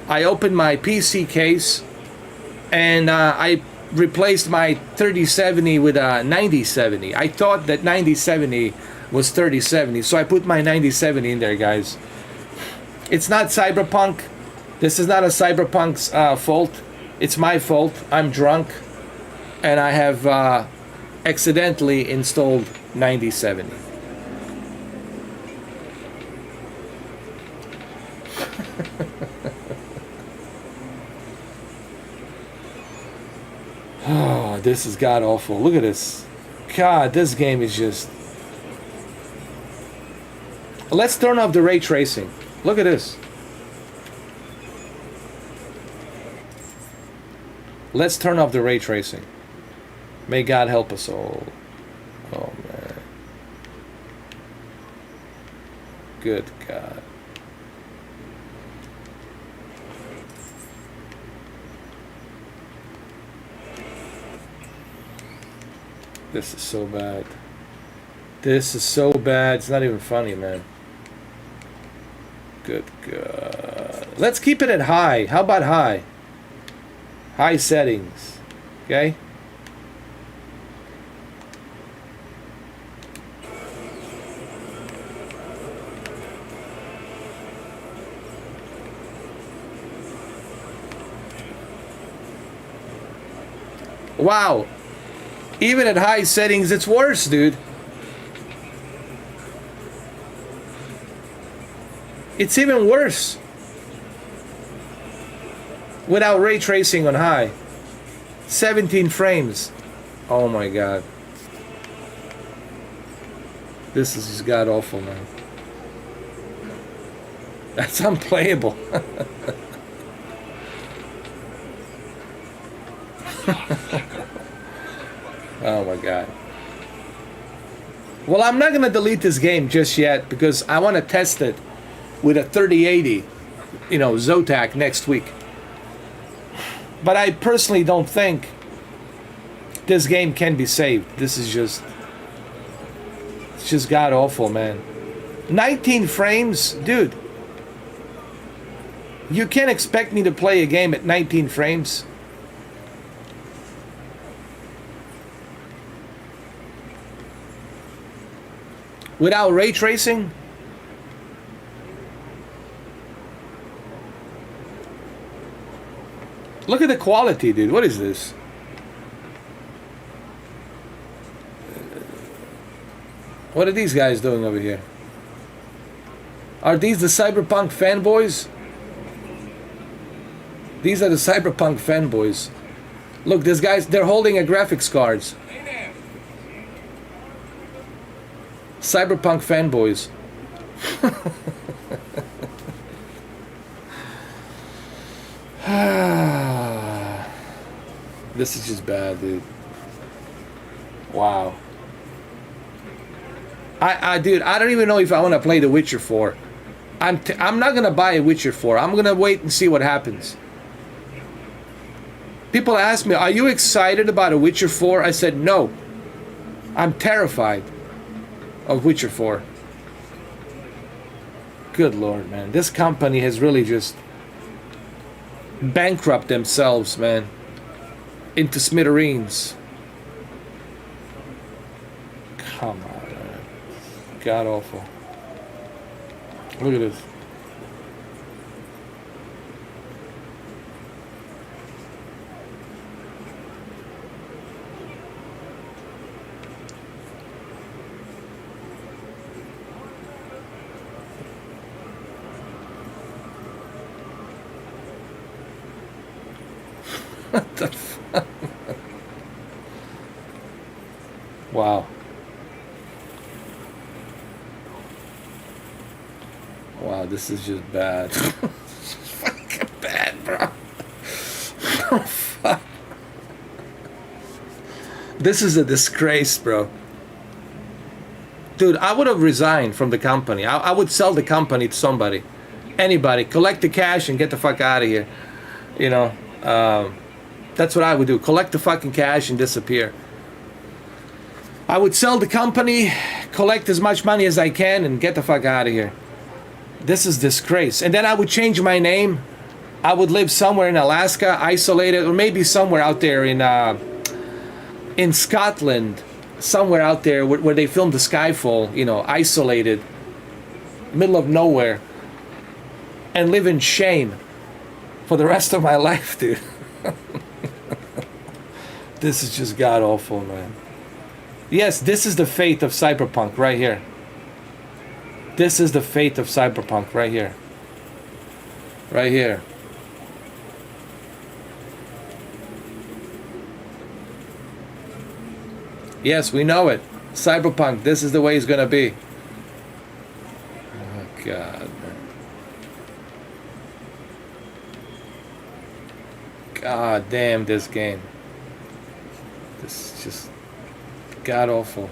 I opened my PC case and I replaced my 3070 with a 9070. I thought that 9070 was 3070, so I put my 9070 in there, guys. It's not CyberPunk. This is not a CyberPunk's fault. It's my fault. I'm drunk and I have accidentally installed 9070. Oh, this is god awful. Look at this. God, this game is just... Let's turn off the ray tracing. Look at this. Let's turn off the ray tracing. May God help us all. Oh, man. Good God. This is so bad. This is so bad. It's not even funny, man. Good God. Let's keep it at high. How about high? High settings. Okay? Wow. Even at high settings, it's worse, dude. It's even worse without ray tracing on high. 17 frames. Oh my god. This is just god awful, man. That's unplayable. Oh my god. Well, I'm not gonna delete this game just yet because I want to test it with a 3080, you know, Zotac next week. But I personally don't think this game can be saved. This is just, it's just god awful, man. 19 frames, dude. You can't expect me to play a game at 19 frames. Without ray tracing? Look at the quality, dude. What is this? What are these guys doing over here? Are these the CyberPunk fanboys? These are the CyberPunk fanboys. Look, these guys, they're holding a graphics cards. CyberPunk fanboys. This is just bad, dude. Wow. Dude, I don't even know if I want to play The Witcher 4. I'm not gonna buy a Witcher 4. I'm gonna wait and see what happens. People ask me, "Are you excited about a Witcher 4?" I said, "No. I'm terrified of Witcher 4." Good Lord, man. This company has really just bankrupt themselves, man, into smithereens. Come on, man. God awful. Look at this. What the fuck? Wow. Wow, this is just bad. This is fucking bad, bro. Oh, fuck. This is a disgrace, bro. Dude, I would have resigned from the company. I would sell the company to somebody. Anybody. Collect the cash and get the fuck out of here. You know? That's what I would do. Collect the fucking cash and disappear. I would sell the company, collect as much money as I can, and get the fuck out of here. This is disgrace. And then I would change my name. I would live somewhere in Alaska, isolated, or maybe somewhere out there in Scotland, somewhere out there where they filmed the Skyfall, you know, isolated, middle of nowhere, and live in shame for the rest of my life, dude. This is just god awful, man. Yes, this is the fate of CyberPunk right here. This is the fate of CyberPunk right here. Right here. Yes, we know it. CyberPunk, this is the way it's gonna be. Oh god, man. God damn this game. This is just god awful.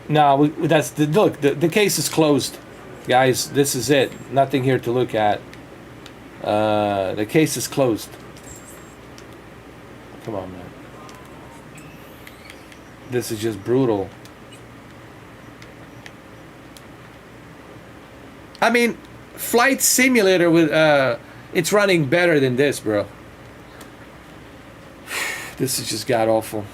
No, that's the look. The case is closed, guys. This is it. Nothing here to look at. The case is closed. Come on, man. This is just brutal. I mean, Flight Simulator with it's running better than this, bro. This is just god awful.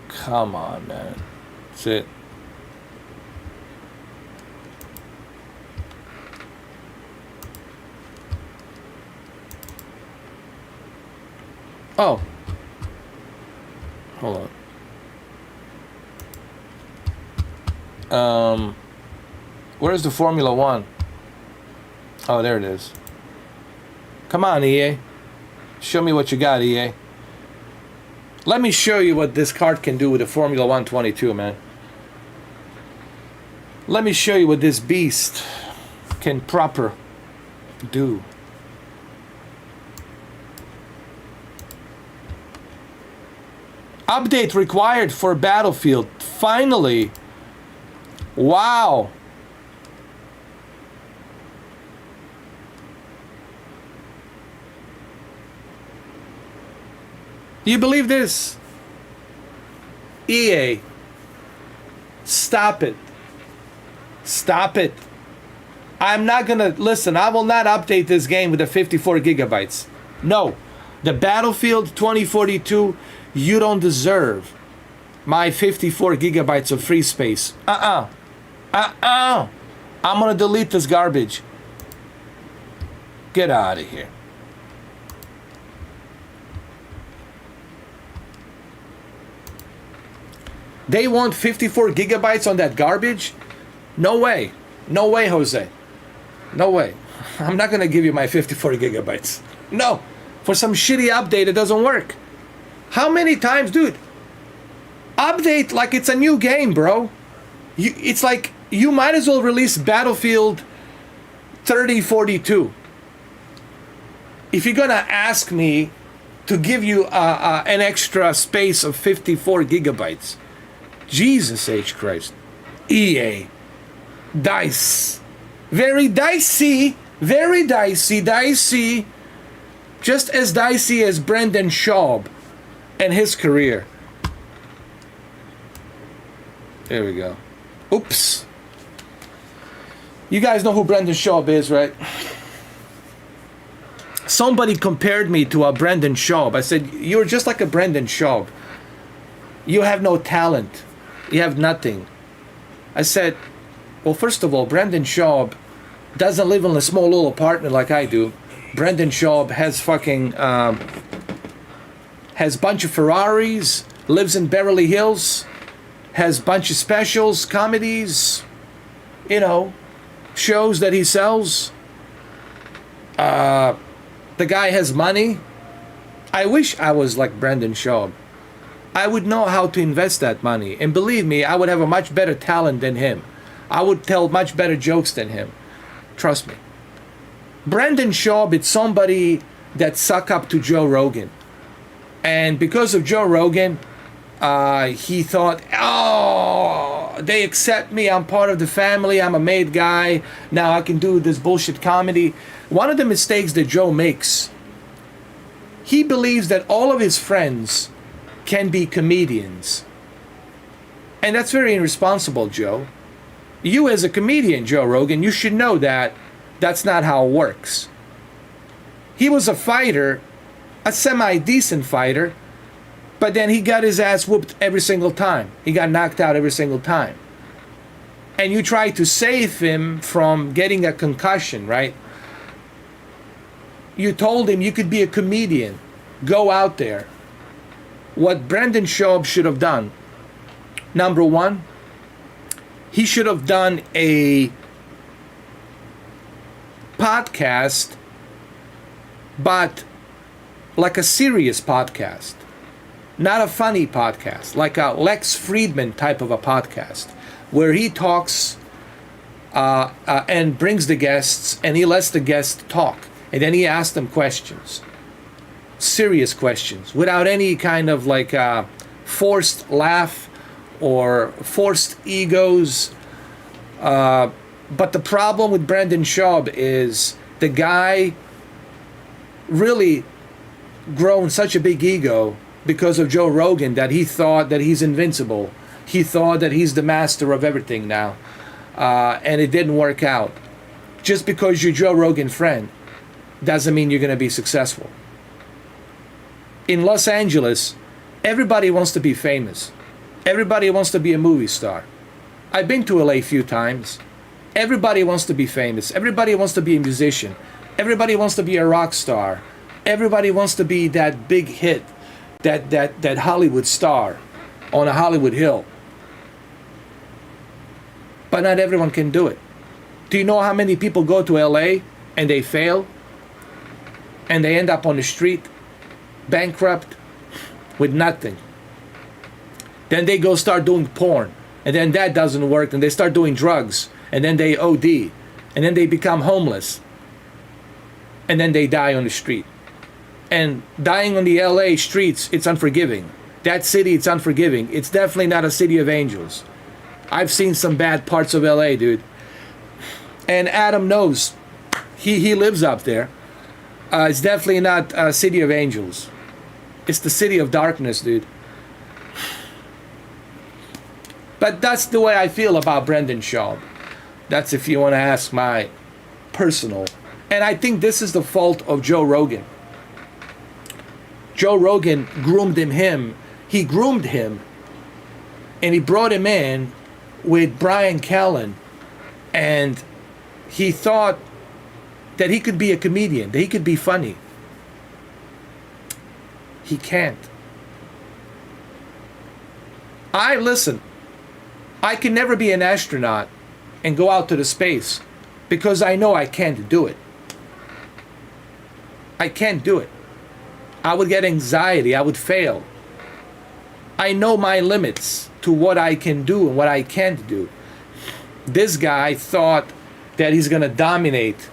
Come on, man. That's it. Oh. Hold on. Where's the Formula One? Oh, there it is. Come on, EA. Show me what you got, EA. Let me show you what this card can do with the Formula 122, man. Let me show you what this beast can proper do. Update required for Battlefield. Finally. Wow. Do you believe this? EA. Stop it. Stop it. I'm not gonna, listen, I will not update this game with the 54 gigabytes. No. The Battlefield 2042, you don't deserve my 54 gigabytes of free space. I'm gonna delete this garbage. Get out of here. They want 54 gigabytes on that garbage? No way. No way, Jose. No way. I'm not going to give you my 54 gigabytes. No. For some shitty update, it doesn't work. How many times, dude? Update like it's a new game, bro. It's like you might as well release Battlefield 3042. If you're going to ask me to give you an extra space of 54 gigabytes, Jesus H. Christ. EA. Dice. Very dicey. Very dicey. Dicey. Just as dicey as Brendan Schaub and his career. There we go. Oops. You guys know who Brendan Schaub is, right? Somebody compared me to a Brendan Schaub. I said, you're just like a Brendan Schaub. You have no talent. You have nothing. I said, well, first of all, Brendan Schaub doesn't live in a small little apartment like I do. Brendan Schaub has fucking, has bunch of Ferraris, lives in Beverly Hills, has bunch of specials, comedies, you know, shows that he sells. The guy has money. I wish I was like Brendan Schaub. I would know how to invest that money. And believe me, I would have a much better talent than him. I would tell much better jokes than him. Trust me. Brendan Schaub is somebody that suck up to Joe Rogan. And because of Joe Rogan, he thought, oh, they accept me. I'm part of the family. I'm a made guy. Now I can do this bullshit comedy. One of the mistakes that Joe makes, he believes that all of his friends can be comedians. And that's very irresponsible, Joe. You as a comedian, Joe Rogan, you should know that that's not how it works. He was a fighter, a semi-decent fighter, but then he got his ass whooped every single time. He got knocked out every single time. And you try to save him from getting a concussion, right? You told him you could be a comedian. Go out there. What Brendan Schaub should have done, number one, he should have done a podcast, but like a serious podcast, not a funny podcast, like a Lex Friedman type of a podcast, where he talks and brings the guests, and he lets the guests talk, and then he asks them questions. Serious questions without any kind of like forced laugh or forced egos. But the problem with Brendan Schaub is the guy really grown such a big ego because of Joe Rogan that he thought that he's invincible. He thought that he's the master of everything now. And it didn't work out. Just because you're Joe Rogan friend doesn't mean you're going to be successful. In Los Angeles, everybody wants to be famous. Everybody wants to be a movie star. I've been to LA a few times. Everybody wants to be famous. Everybody wants to be a musician. Everybody wants to be a rock star. Everybody wants to be that big hit, that Hollywood star on a Hollywood hill. but not everyone can do it. Do you know how many people go to LA and they fail? And they end up on the street, bankrupt, with nothing. Then they go start doing porn. And then that doesn't work. And they start doing drugs. And then they OD. And then they become homeless. And then they die on the street. And dying on the LA streets, it's unforgiving. That city, it's unforgiving. It's definitely not a city of angels. I've seen some bad parts of LA, dude. And Adam knows. He lives up there. It's definitely not a city of angels. It's the city of darkness, dude. But that's the way I feel about Brendan Schaub. That's if you want to ask my personal. And I think this is the fault of Joe Rogan. Joe Rogan groomed him. He groomed him. And he brought him in with Brian Callen. And he thought that he could be a comedian, that he could be funny. He can't. Listen, I can never be an astronaut and go out to the space because I know I can't do it. I can't do it. I would get anxiety. I would fail. I know my limits to what I can do and what I can't do. This guy thought that he's going to dominate,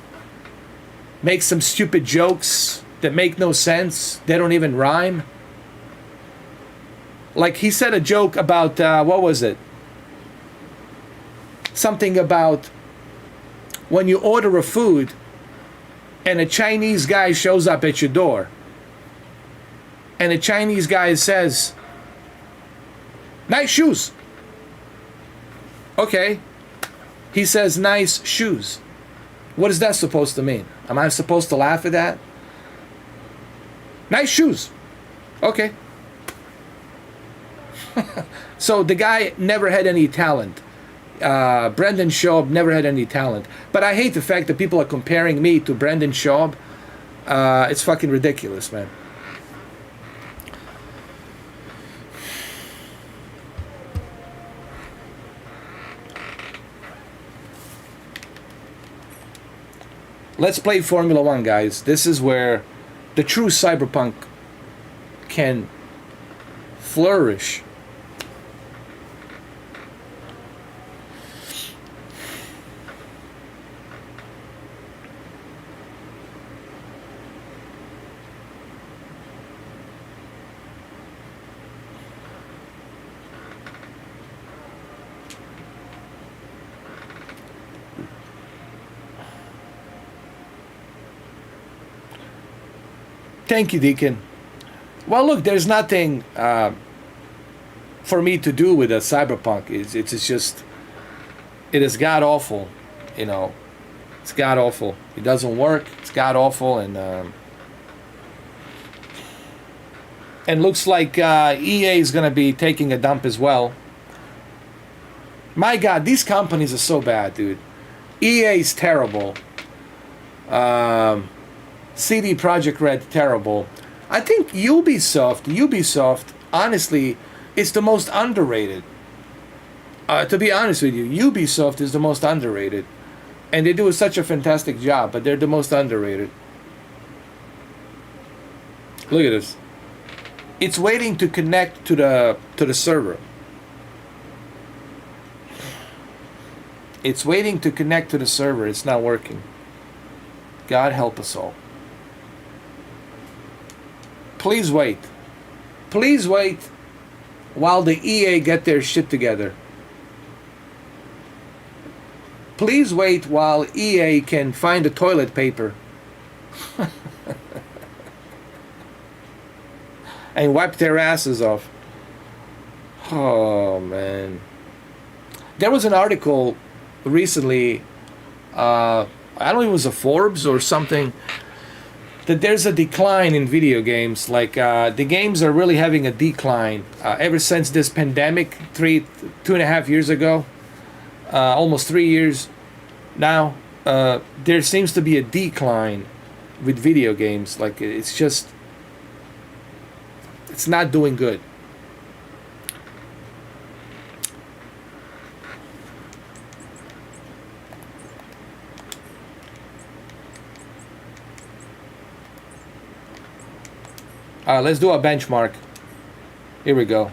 make some stupid jokes that make no sense. They don't even rhyme. Like he said a joke about, what was it? Something about when you order a food and a Chinese guy shows up at your door. And the Chinese guy says, "Nice shoes." Okay. He says, "Nice shoes." What is that supposed to mean? Am I supposed to laugh at that? Nice shoes. Okay. So the guy never had any talent. Brendan Schaub never had any talent. But I hate the fact that people are comparing me to Brendan Schaub. It's fucking ridiculous, man. Let's play Formula One, guys. This is where the true cyberpunk can flourish. Thank you, Deacon. Well, look, there's nothing for me to do with a cyberpunk. It's just, it is god awful, you know. It's god awful. It doesn't work. It's god awful, and looks like EA is gonna be taking a dump as well. My God, these companies are so bad, dude. EA is terrible. CD Projekt Red, terrible. I think Ubisoft, honestly, is the most underrated. To be honest with you, Ubisoft is the most underrated. And they do such a fantastic job, but they're the most underrated. Look at this. It's waiting to connect to the server. It's waiting to connect to the server. It's not working. God help us all. Please wait. Please wait while the EA get their shit together. Please wait while EA can find the toilet paper and wipe their asses off. Oh, man. There was an article recently, I don't know if it was a Forbes or something, that there's a decline in video games. Like the games are really having a decline ever since this pandemic 2.5 years ago, almost 3 years now. There seems to be a decline with video games. Like it's not doing good. Let's do a benchmark. Here we go.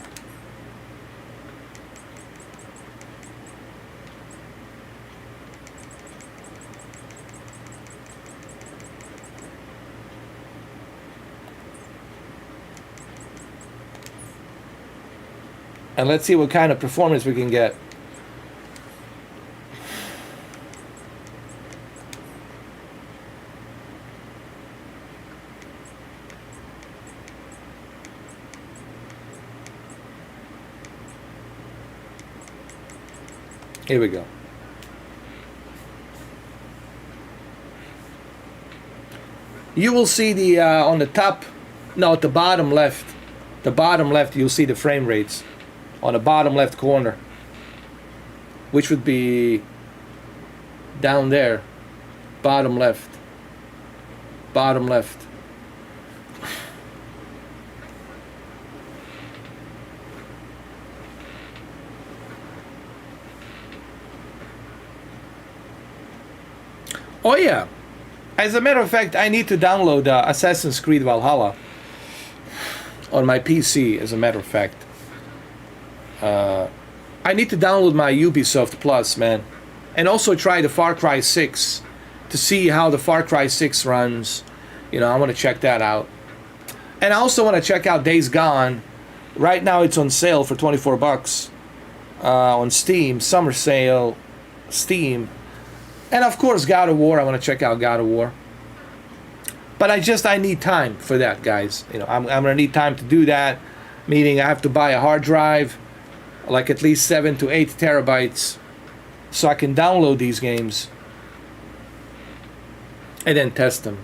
And let's see what kind of performance we can get. Here we go. You will see the on the top, no, at the bottom left. The bottom left, you'll see the frame rates on the bottom left corner, which would be down there. Bottom left. Bottom left. Oh yeah, as a matter of fact, I need to download Assassin's Creed Valhalla on my PC, as a matter of fact. I need to download my Ubisoft Plus, man. And also try the Far Cry 6 to see how the Far Cry 6 runs. You know, I want to check that out. And I also want to check out Days Gone. Right now it's on sale for 24 bucks on Steam, summer sale, Steam. And of course, God of War. I want to check out God of War. But I need time for that, guys. You know, I'm gonna need time to do that. Meaning, I have to buy a hard drive, like at least 7 to 8 terabytes, so I can download these games and then test them.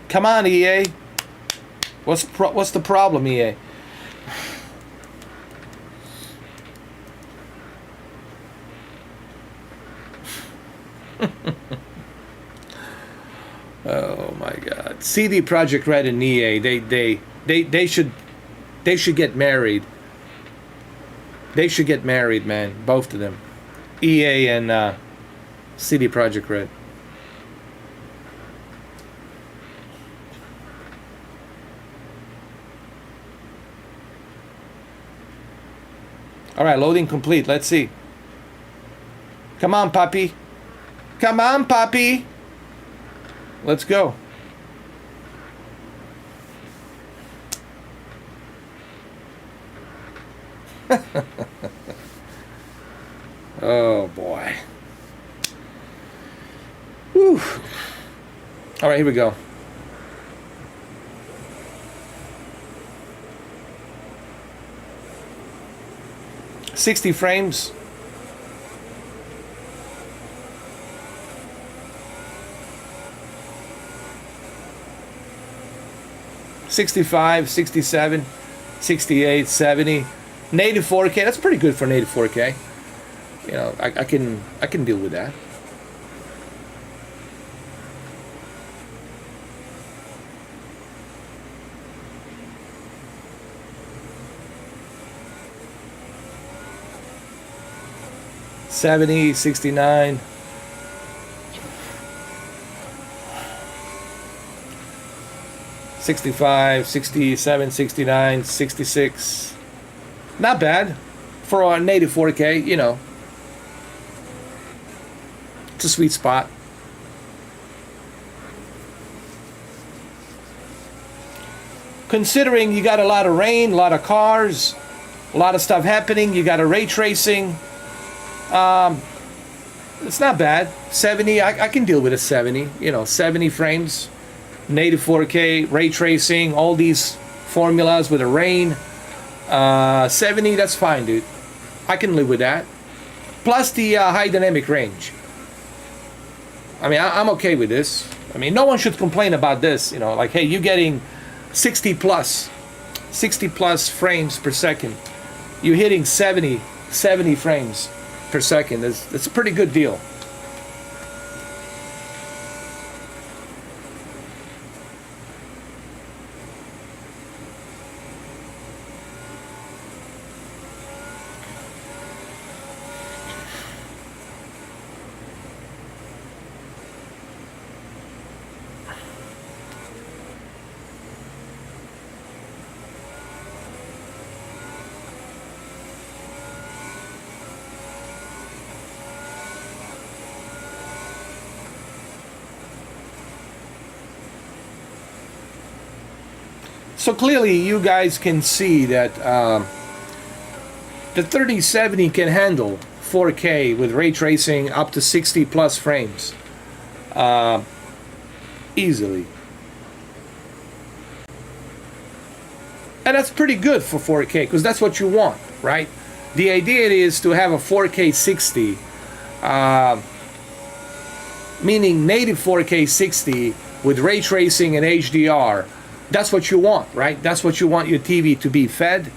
Come on, EA. What's the problem, EA? Oh my God! CD Projekt Red and EA, they should get married. They should get married, man. Both of them, EA and CD Projekt Red. All right, loading complete. Let's see. Come on, puppy. Come on, puppy. Let's go. Oh boy. Whew. All right, here we go. $60 frames. $65, $67, $68, $70. Native 4K. That's pretty good for native 4K. You know, I can deal with that. $70, $69. $65, $67, $69, $66. Not bad for our native 4K, you know. It's a sweet spot. Considering you got a lot of rain, a lot of cars, a lot of stuff happening, you got a ray tracing. It's not bad. 70, I can deal with a 70, you know, 70 frames. Native 4K, ray tracing, all these formulas with a rain. 70, that's fine, dude. I can live with that. Plus the high dynamic range. I mean, I'm okay with this. I mean, no one should complain about this. You know, like, hey, you're getting 60 plus frames per second. You're hitting 70 frames per second. That's a pretty good deal. So clearly you guys can see that the 3070 can handle 4K with ray tracing up to 60 plus frames easily. And that's pretty good for 4K, because that's what you want, right? The idea is to have a 4K 60, meaning native 4K 60 with ray tracing and HDR. That's what you want, right? That's what you want your TV to be fed.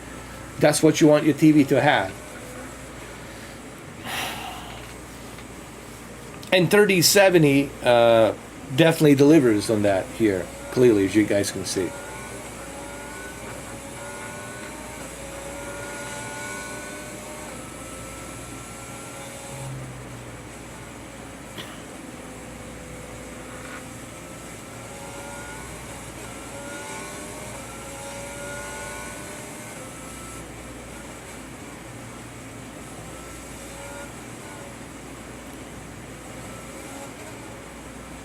That's what you want your TV to have. And 3070 definitely delivers on that here, clearly, as you guys can see.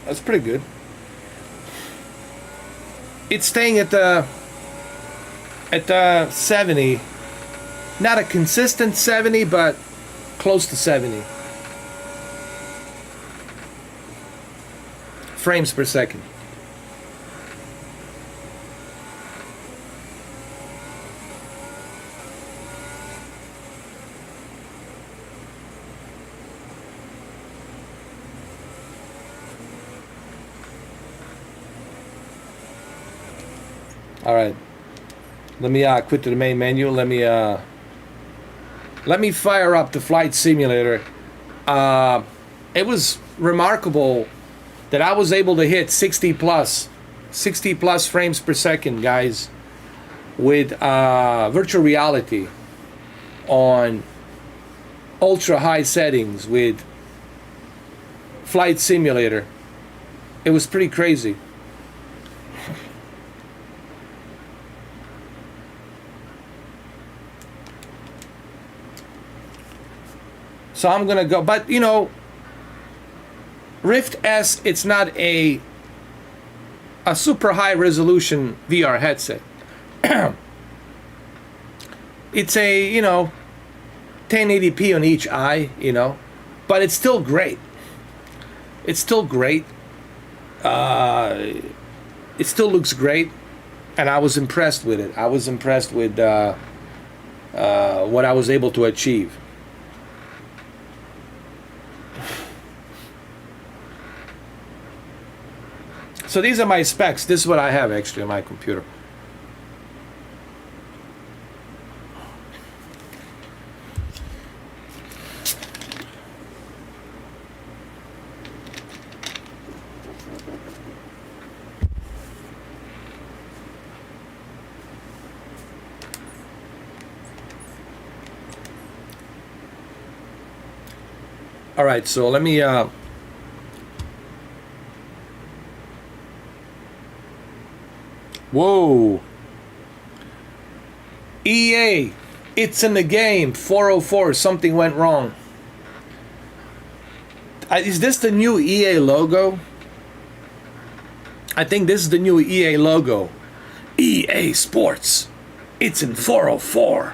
That's pretty good. It's staying at the 70. Not a consistent 70, but close to 70 frames per second. All right, let me quit to the main menu. Let me fire up the flight simulator. It was remarkable that I was able to hit 60 plus frames per second, guys, with virtual reality on ultra high settings with flight simulator. It was pretty crazy. So I'm gonna go, but you know, Rift S, it's not a super high resolution VR headset. It's a, you know, 1080p on each eye, you know, but it's still great. It's still great. It still looks great, and I was impressed with it. I was impressed with what I was able to achieve. So these are my specs. This is what I have actually on my computer. All right, so let me whoa. EA, it's in the game. 404, something went wrong. Is this the new EA logo? I think this is the new EA logo. EA Sports, it's in 404.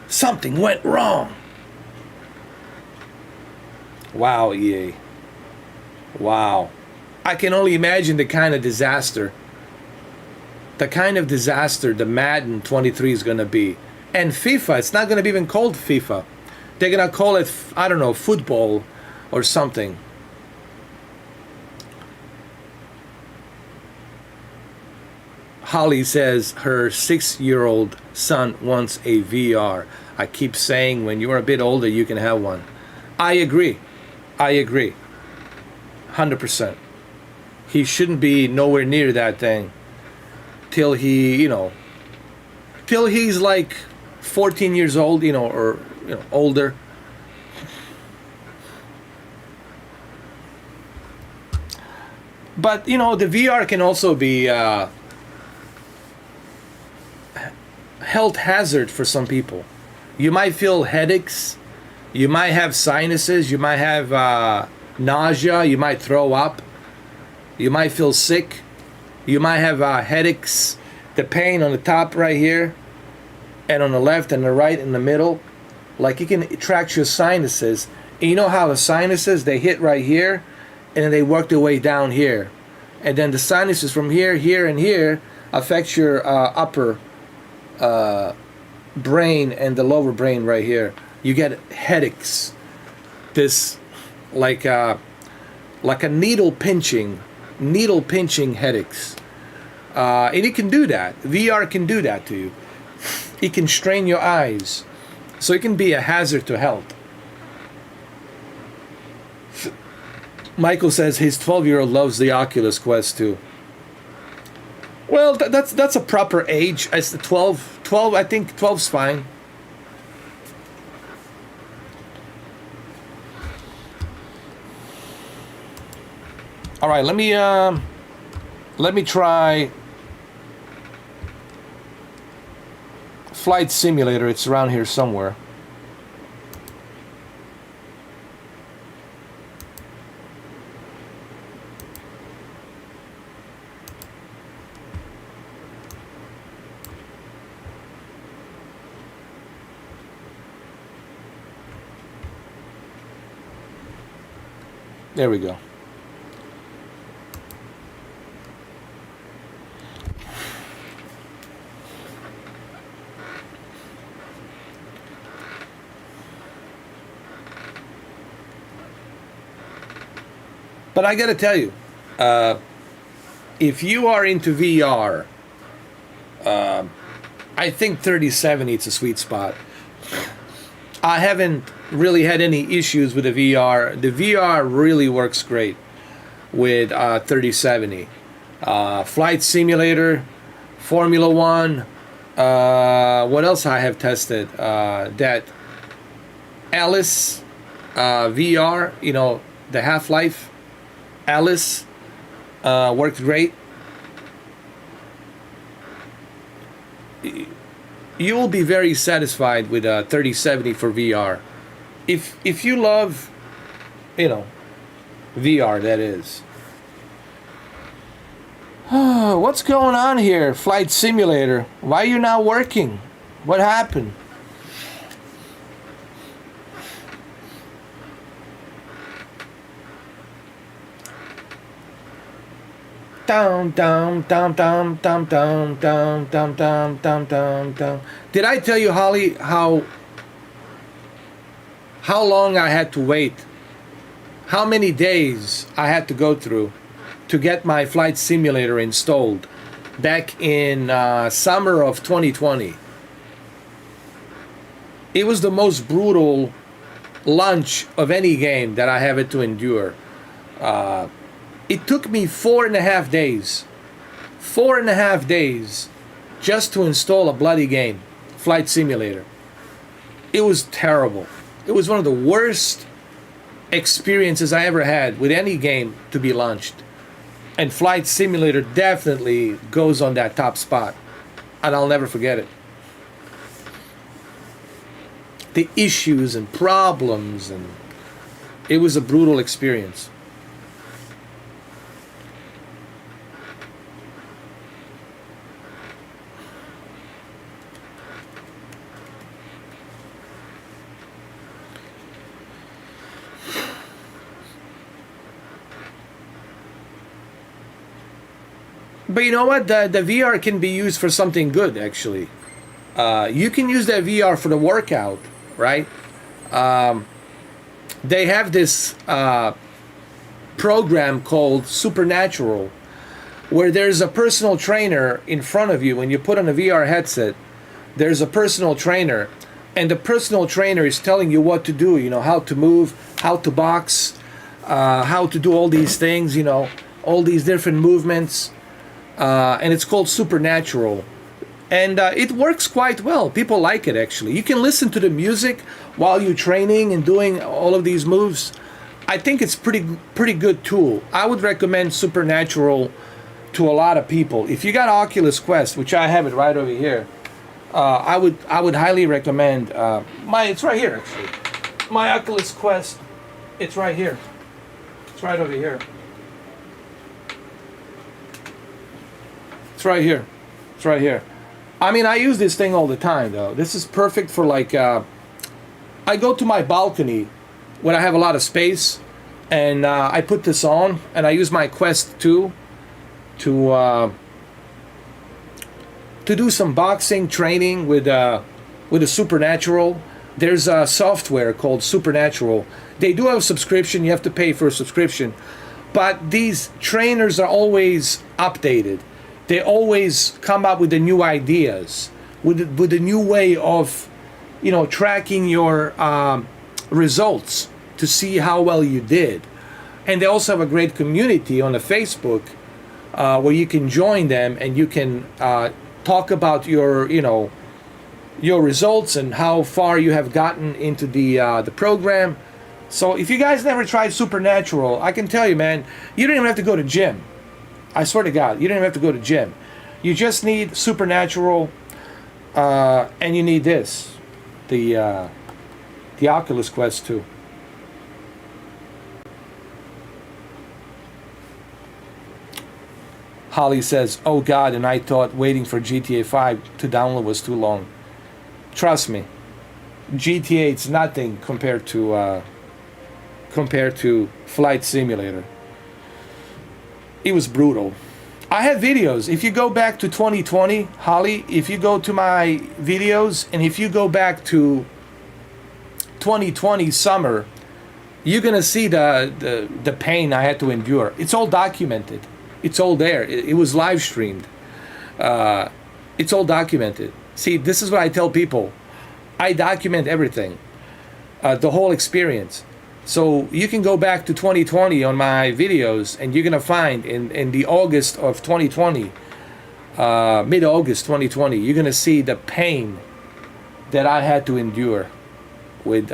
Something went wrong. Wow, EA. Wow. I can only imagine the kind of disaster the Madden 23 is going to be. And FIFA, it's not going to be even called FIFA. They're going to call it, I don't know, football or something. Holly says her 6-year-old son wants a VR. I keep saying when you're a bit older, you can have one. I agree. 100%. He shouldn't be nowhere near that thing till he, till he's like 14 years old, or older. But the VR can also be health hazard for some people. You might feel headaches, you might have sinuses, you might have nausea, you might throw up, you might feel sick, you might have headaches, the pain on the top right here, and on the left and the right in the middle, like you can track your sinuses. And you know how the sinuses, they hit right here, and then they work their way down here. And then the sinuses from here, here, and here affects your upper brain and the lower brain right here. You get headaches. This like a needle pinching headaches. And it can do that. VR can do that to you. It can strain your eyes. So it can be a hazard to health. Michael says his 12-year-old loves the Oculus Quest too. Well, that's a proper age. It's the 12. I think 12's fine. All right, let me try Flight Simulator. It's around here somewhere. There we go. But I gotta tell you, if you are into VR, I think 3070 is a sweet spot. I haven't really had any issues with the VR. The VR really works great with 3070. Flight Simulator, Formula One. What else I have tested? That Alice VR, you know, the Half-Life Alice worked great. You will be very satisfied with 3070 for VR. If you love, you know, VR, that is. What's going on here, Flight Simulator? Why are you not working? What happened? Down, down, down, down, down, down, down, down, down, down, down, down. Did I tell you, Holly, how long I had to wait? How many days I had to go through to get my Flight Simulator installed back in summer of 2020? It was the most brutal launch of any game that I have had to endure. It took me 4.5 days. 4.5 days just to install a bloody game, Flight Simulator. It was terrible. It was one of the worst experiences I ever had with any game to be launched. And Flight Simulator definitely goes on that top spot. And I'll never forget it. The issues and problems, and it was a brutal experience. But you know what? The VR can be used for something good, actually. You can use that VR for the workout, right? They have this program called Supernatural, where there's a personal trainer in front of you. When you put on a VR headset, there's a personal trainer, and the personal trainer is telling you what to do, you know, how to move, how to box, how to do all these things, you know, all these different movements. And it's called Supernatural, and it works quite well. People like it, actually. You can listen to the music while you're training and doing all of these moves. I think it's pretty good tool. I would recommend Supernatural to a lot of people. If you got Oculus Quest, which I have it right over here, I would highly recommend it's right here, actually. My Oculus Quest, it's right here. It's right over here. It's right here. It's right here. I mean, I use this thing all the time, though. This is perfect for like, I go to my balcony when I have a lot of space, and I put this on, and I use my Quest 2 to do some boxing training with a Supernatural. There's a software called Supernatural. They do have a subscription. You have to pay for a subscription. But these trainers are always updated. They always come up with the new ideas, with a new way of, tracking your results to see how well you did. And they also have a great community on the Facebook where you can join them and you can talk about your results and how far you have gotten into the program. So if you guys never tried Supernatural, I can tell you, man, you don't even have to go to gym. I swear to God, you don't even have to go to gym. You just need Supernatural, and you need this, the Oculus Quest 2. Holly says, "Oh God," and I thought waiting for GTA 5 to download was too long. Trust me, GTA it's nothing compared to Flight Simulator. It was brutal. I have videos. If you go back to 2020, Holly, if you go to my videos, and if you go back to 2020 summer, you're gonna see the pain I had to endure. It's all documented. It's all there. It was live streamed. It's all documented. See, this is what I tell people. I document everything, the whole experience. So you can go back to 2020 on my videos, and you're gonna find in the August of 2020, mid-August 2020, you're gonna see the pain that I had to endure with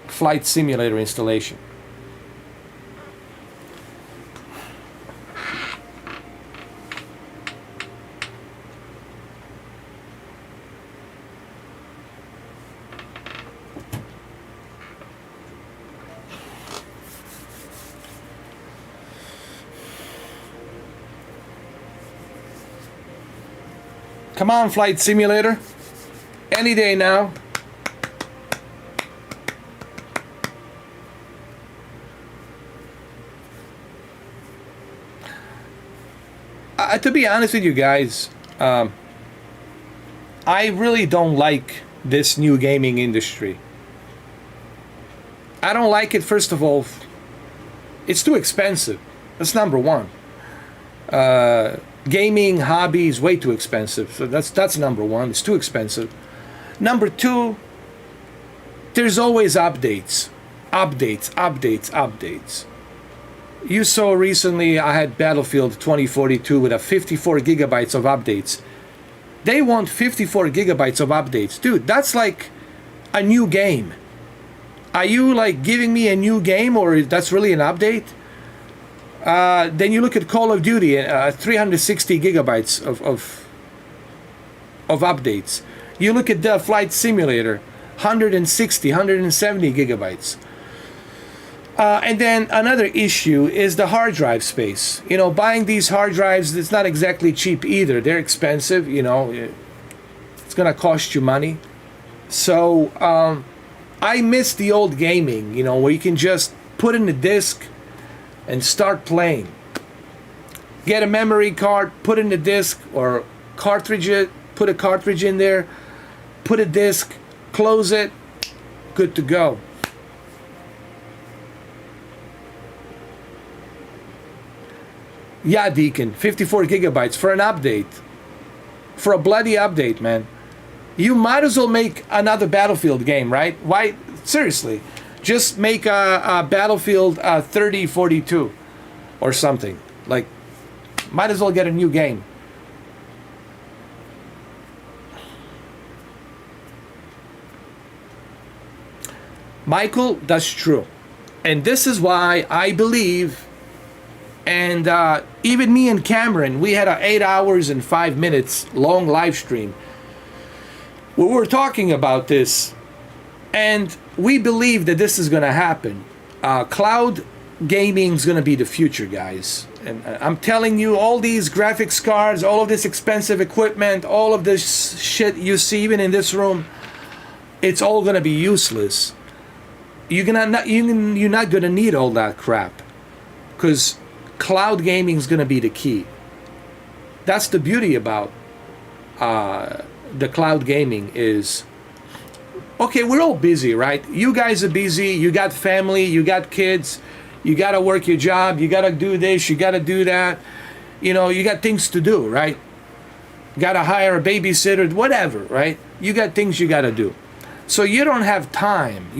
Flight Simulator installation. Come on, Flight Simulator. Any day now. To be honest with you guys, I really don't like this new gaming industry. I don't like it, first of all. It's too expensive. That's number one. Gaming hobby is way too expensive. So that's number one. It's too expensive. Number two, there's always updates. Updates. You saw recently I had Battlefield 2042 with a 54 gigabytes of updates. They want 54 gigabytes of updates. Dude, that's like a new game. Are you like giving me a new game, or that's really an update? Then you look at Call of Duty, 360 gigabytes of updates. You look at the Flight Simulator, 160, 170 gigabytes. And then another issue is the hard drive space. Buying these hard drives, it's not exactly cheap either. They're expensive, it's gonna cost you money. So I miss the old gaming, where you can just put in the disc and start playing. Get a memory card, put in the disc, or cartridge it, put a cartridge in there, put a disc, close it, good to go. Yeah, Deacon, 54 gigabytes for an update. For a bloody update, man. You might as well make another Battlefield game, right? Why? Seriously. Just make a Battlefield 3042 or something. Like, might as well get a new game. Michael, that's true. And this is why I believe, and even me and Cameron, we had an 8 hours and 5 minutes long live stream where we were talking about this. And we believe that this is going to happen. Cloud gaming's gonna be the future, guys. And I'm telling you, all these graphics cards, all of this expensive equipment, all of this shit you see even in this room, it's all gonna be useless. You're not gonna need all that crap, because cloud gaming is gonna be the key. That's the beauty about the cloud gaming is, okay, we're all busy, right? You guys are busy, you got family, you got kids, you gotta work your job, you gotta do this, you gotta do that, you know, you got things to do, right? You gotta hire a babysitter, whatever, right? You got things you gotta do. So you don't have time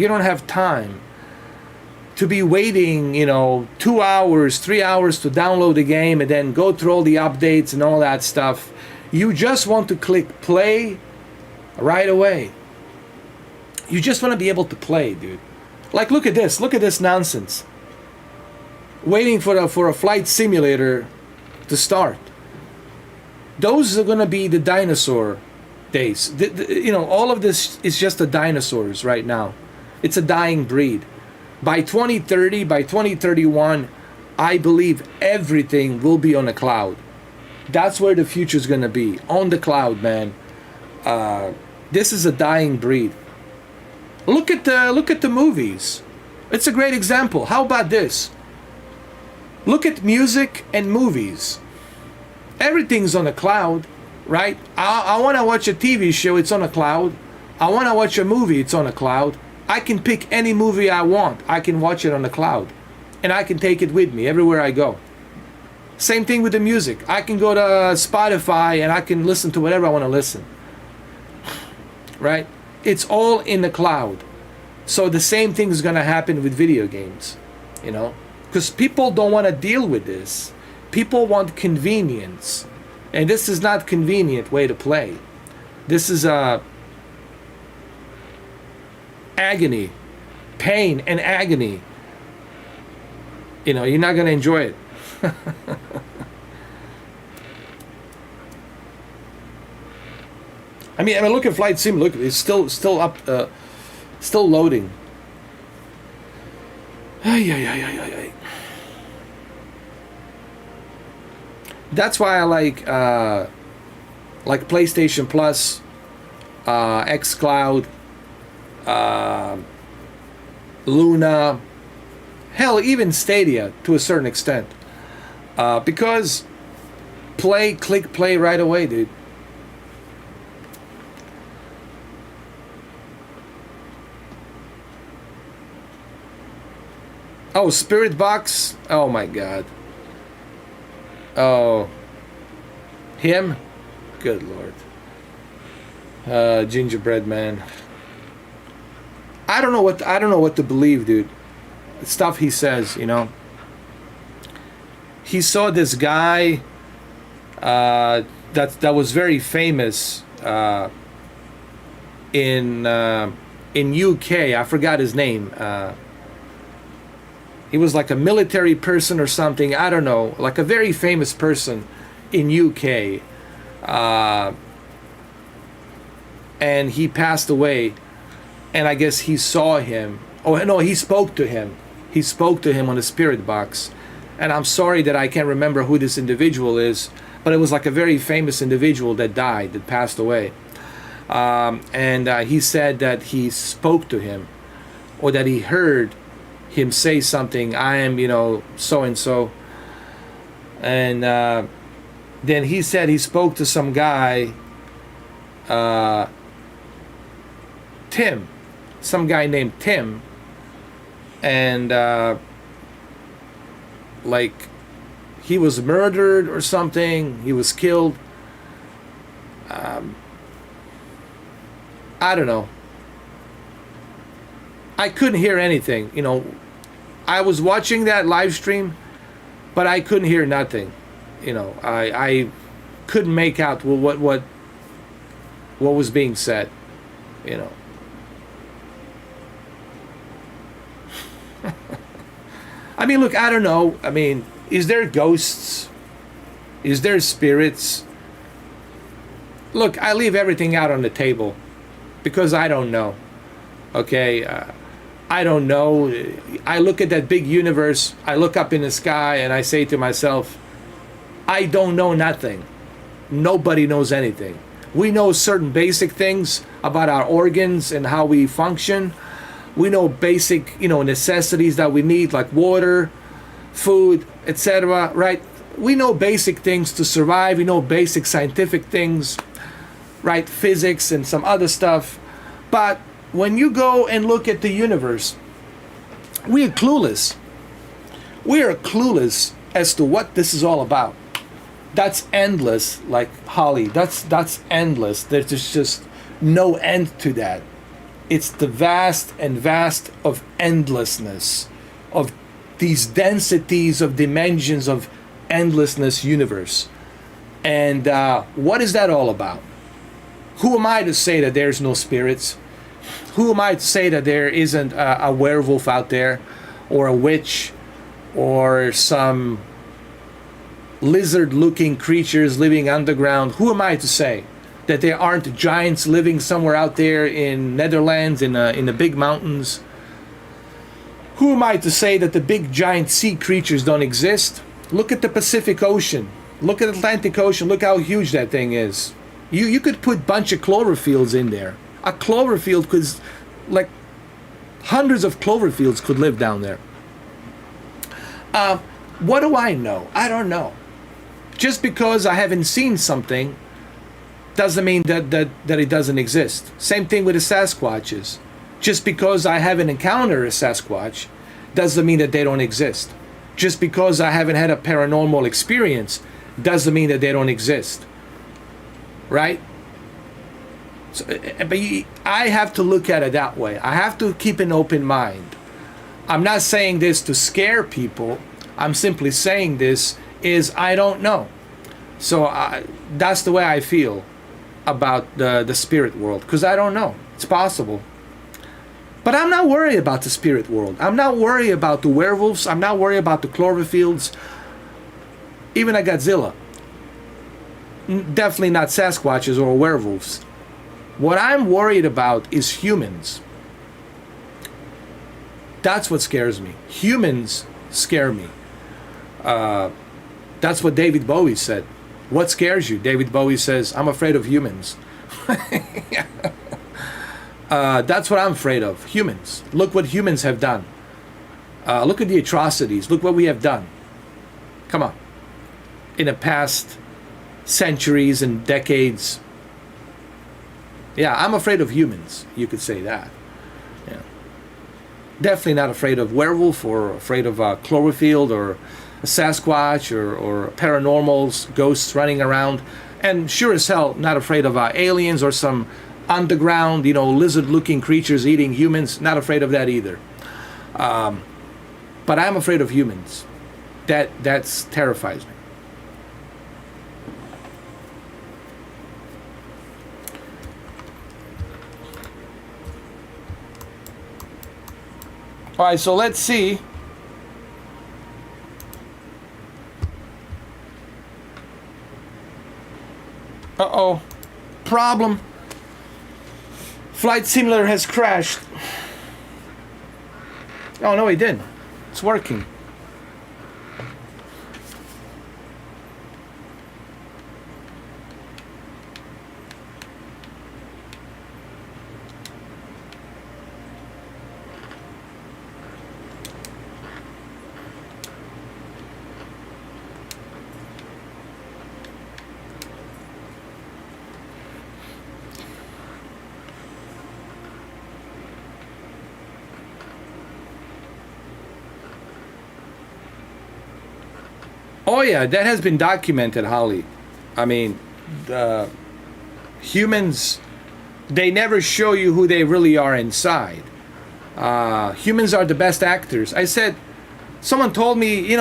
to be waiting, you know, 2 hours, 3 hours to download the game and then go through all the updates and all that stuff. You just want to click play right away. You just want to be able to play, dude. Like, look at this nonsense. Waiting for a flight simulator to start. Those are going to be the dinosaur days. You know, all of this is just the dinosaurs right now. It's a dying breed. By 2030, by 2031, I believe everything will be on the cloud. That's where the future is going to be, on the cloud, man. This is a dying breed. Look at the movies. It's a great example. How about this? Look at music and movies. Everything's on the cloud, right? I want to watch a TV show, it's on a cloud. I want to watch a movie, it's on a cloud. I can pick any movie I want. I can watch it on the cloud. And I can take it with me everywhere I go. Same thing with the music. I can go to Spotify and I can listen to whatever I want to listen. Right? It's all in the cloud. So the same thing is going to happen with video games. You know? Because people don't want to deal with this. People want convenience. And this is not a convenient way to play. This is a agony, pain and agony. You know, you're not going to enjoy it. I mean, look at Flight Sim. Look, it's still up, still loading. Ay. That's why I like PlayStation Plus, xCloud, Luna, hell, even Stadia to a certain extent, because click play right away, dude. Oh, Spirit Box. Oh my God. Oh, him. Good Lord. Gingerbread man. I don't know what to believe, dude. The stuff he says, you know. He saw this guy that was very famous in UK. I forgot his name. He was like a military person or something. I don't know, like a very famous person in UK. And he passed away. And I guess he saw him. Oh no, he spoke to him. He spoke to him on the Spirit Box. And I'm sorry that I can't remember who this individual is, but it was like a very famous individual that died, that passed away. And he said that he spoke to him, or that he heard him say something. I am, you know, so and so. And then he said he spoke to some guy, Tim, some guy named Tim, and like he was murdered or something. He was killed. I don't know. I couldn't hear anything, you know. I was watching that live stream, but I couldn't hear nothing. You know, I couldn't make out what was being said, you know. I mean, look, I don't know. I mean, is there ghosts? Is there spirits? Look, I leave everything out on the table because I don't know. Okay, I don't know. I look at that big universe, I look up in the sky, and I say to myself, I don't know nothing. Nobody knows anything. We know certain basic things about our organs and how we function. We know basic, necessities that we need, like water, food, etc., right? We know basic things to survive. We know basic scientific things, right? Physics and some other stuff. But when you go and look at the universe, we are clueless. We are clueless as to what this is all about. That's endless, like Holly. That's endless. There's just no end to that. It's the vast and vast of endlessness, of these densities of dimensions of endlessness universe. And what is that all about? Who am I to say that there's no spirits? Who am I to say that there isn't a werewolf out there, or a witch, or some lizard-looking creatures living underground? Who am I to say that there aren't giants living somewhere out there in Netherlands, in the big mountains? Who am I to say that the big giant sea creatures don't exist? Look at the Pacific Ocean. Look at the Atlantic Ocean. Look how huge that thing is. You could put a bunch of cloverfields in there. A cloverfield could, like, hundreds of cloverfields could live down there. What do I know? I don't know. Just because I haven't seen something doesn't mean that it doesn't exist. Same thing with the Sasquatches. Just because I haven't encountered a Sasquatch doesn't mean that they don't exist. Just because I haven't had a paranormal experience doesn't mean that they don't exist. Right? So, but I have to look at it that way. I have to keep an open mind. I'm not saying this to scare people. I'm simply saying this is I don't know. So that's the way I feel about the spirit world, because I don't know. It's possible. But I'm not worried about the spirit world. I'm not worried about the werewolves. I'm not worried about the cloverfields. Even a Godzilla. Definitely not Sasquatches or werewolves. What I'm worried about is humans. That's what scares me. Humans scare me. That's what David Bowie said. What scares you? David Bowie says, I'm afraid of humans. That's what I'm afraid of. Humans. Look what humans have done. Look at the atrocities. Look what we have done. Come on. In the past centuries and decades. Yeah, I'm afraid of humans. You could say that. Yeah. Definitely not afraid of werewolf, or afraid of Cloverfield, or a Sasquatch, or paranormals, ghosts running around. And sure as hell not afraid of aliens or some underground, lizard-looking creatures eating humans. Not afraid of that either. But I'm afraid of humans. That's terrifies me. All right, so let's see. Uh-oh. Problem. Flight Simulator has crashed. Oh, no, it didn't. It's working. Oh yeah, that has been documented, Holly. I mean, humans, they never show you who they really are inside. Humans are the best actors. I said, someone told me,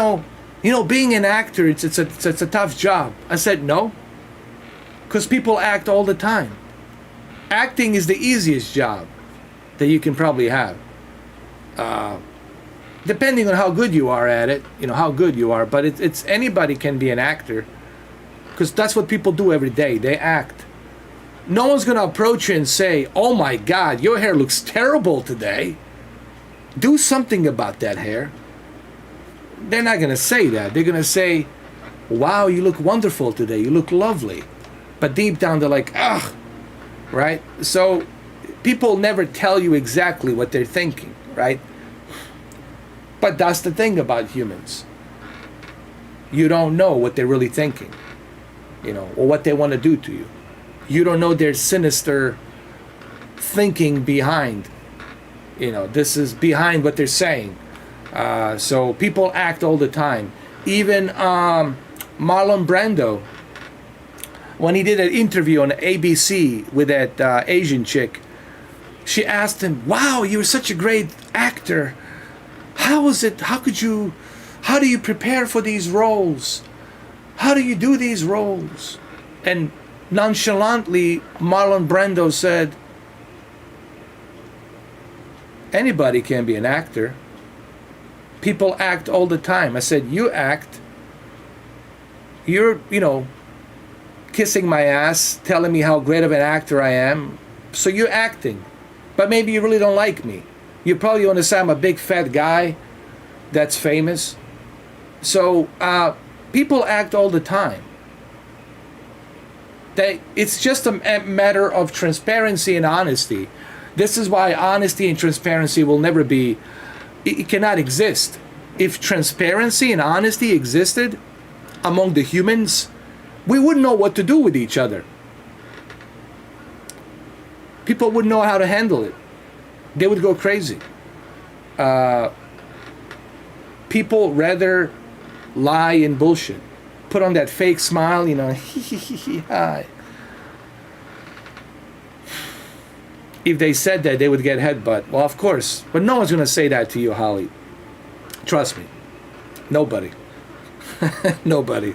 being an actor, it's a tough job. I said, no, because people act all the time. Acting is the easiest job that you can probably have. Depending on how good you are at it, how good you are. But it's anybody can be an actor, because that's what people do every day. They act. No one's gonna approach you and say, "Oh my God, your hair looks terrible today." Do something about that hair. They're not going to say that. They're going to say, wow, you look wonderful today. You look lovely. But deep down, they're like, ugh, right? So people never tell you exactly what they're thinking, right? But that's the thing about humans. You don't know what they're really thinking, you know, or what they want to do to you. You don't know their sinister thinking behind. You know, this is behind what they're saying. So people act all the time. Even Marlon Brando, when he did an interview on ABC with that Asian chick, she asked him, wow, you're such a great actor. How is it? How do you prepare for these roles? How do you do these roles? And nonchalantly, Marlon Brando said, anybody can be an actor. People act all the time. I said, you act. You're, you know, kissing my ass, telling me how great of an actor I am. So you're acting. But maybe you really don't like me. You probably want to say I'm a big fat guy that's famous. So people act all the time. It's just a matter of transparency and honesty. This is why honesty and transparency will never be, it cannot exist. If transparency and honesty existed among the humans, we wouldn't know what to do with each other. People wouldn't know how to handle it. They would go crazy. People rather lie and bullshit. Put on that fake smile, you know, hi. If they said that, they would get headbutt. Well, of course. But no one's going to say that to you, Holly. Trust me. Nobody. Nobody.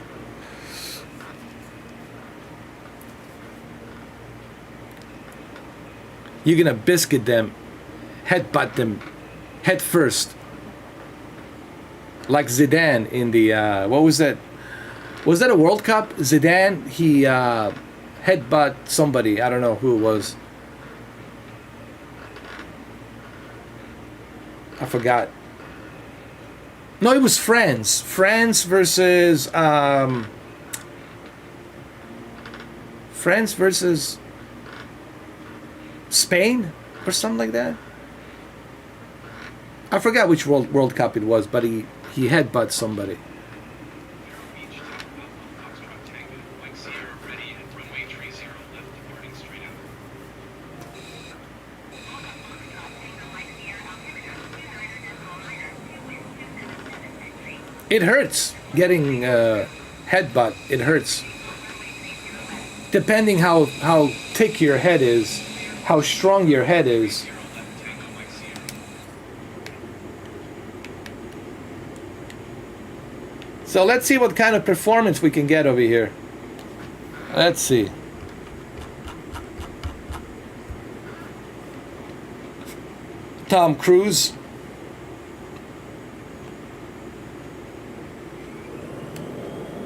You're going to biscuit them, headbutt them, head first. Like Zidane in the, what was that? Was that a World Cup? Zidane, he headbutt somebody. I don't know who it was. I forgot. No, it was France. France versus Spain or something like that. I forgot which World Cup it was, but he headbutted somebody. It hurts getting headbutt. It hurts. Depending how thick your head is, how strong your head is. So let's see what kind of performance we can get over here. Let's see. Tom Cruise.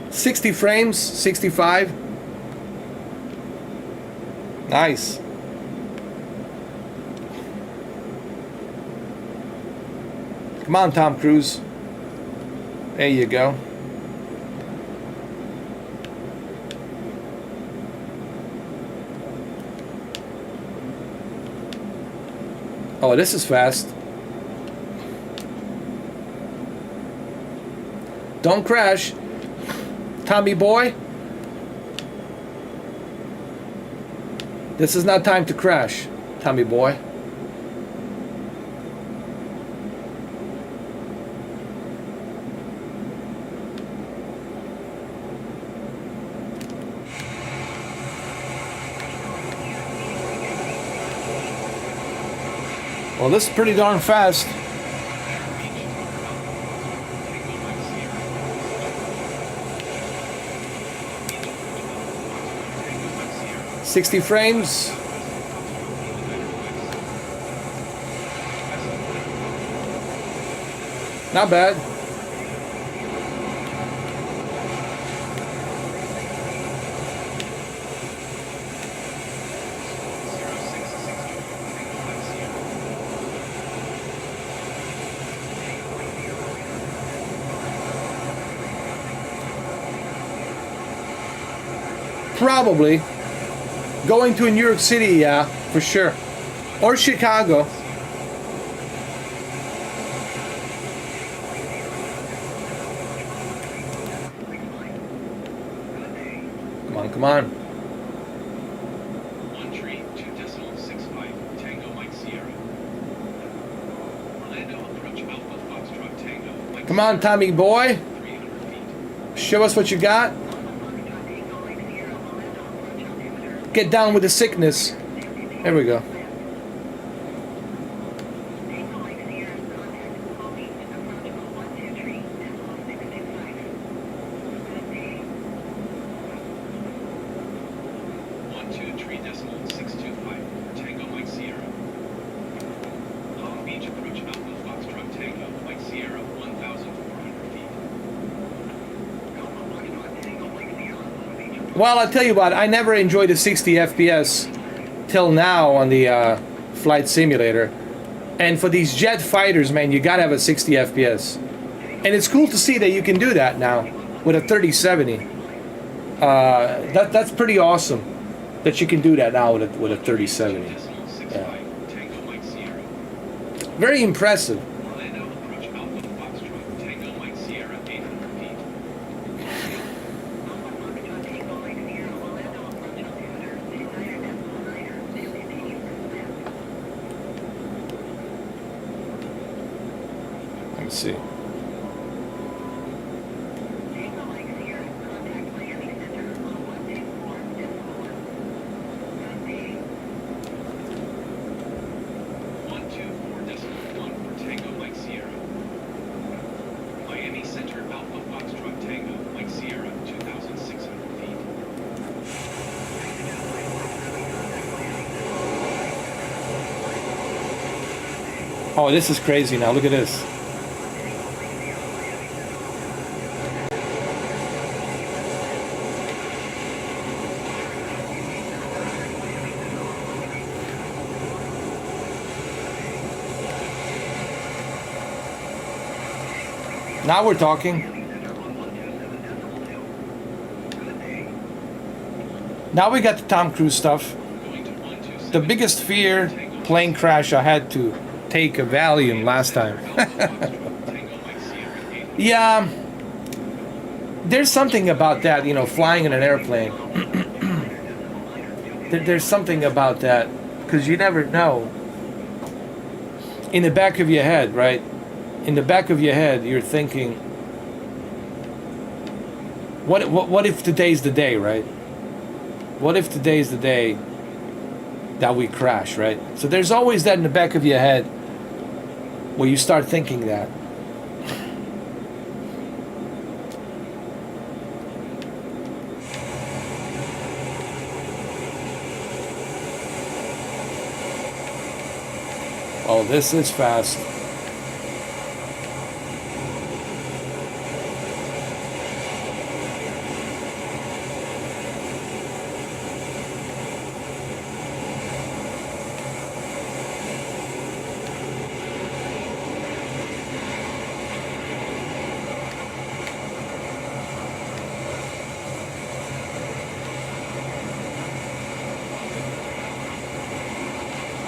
$60 frames, 65. Nice. Come on, Tom Cruise. There you go. Oh, this is fast. Don't crash, Tommy boy. This is not time to crash, Tommy boy. Well, this is pretty darn fast. $60 frames. Not bad. Probably. Going to New York City, yeah, for sure. Or Chicago. Come on, come on. 1-2.65 Tango Mike Sierra. Orlando approach Alpha Foxtrot Tango Mike Come on, Tommy boy. 300 feet. Show us what you got. Get down with the sickness. There we go. Well, I'll tell you what, I never enjoyed the 60 FPS till now on the flight simulator. And for these jet fighters, man, you gotta have a 60 FPS. And it's cool to see that you can do that now with a 3070. That's pretty awesome that you can do that now with a 3070. Yeah. Very impressive. Let's see. Oh, this is crazy now. Look at this. Now we're talking. Now we got the Tom Cruise stuff. The biggest fear, plane crash, I had to take a Valium last time. Yeah, there's something about that, you know, flying in an airplane. There's something about that, because you never know. In the back of your head, right? In the back of your head, you're thinking, what if today's the day, right? What if today's the day that we crash, right? So there's always that in the back of your head where you start thinking that. Oh, this is fast.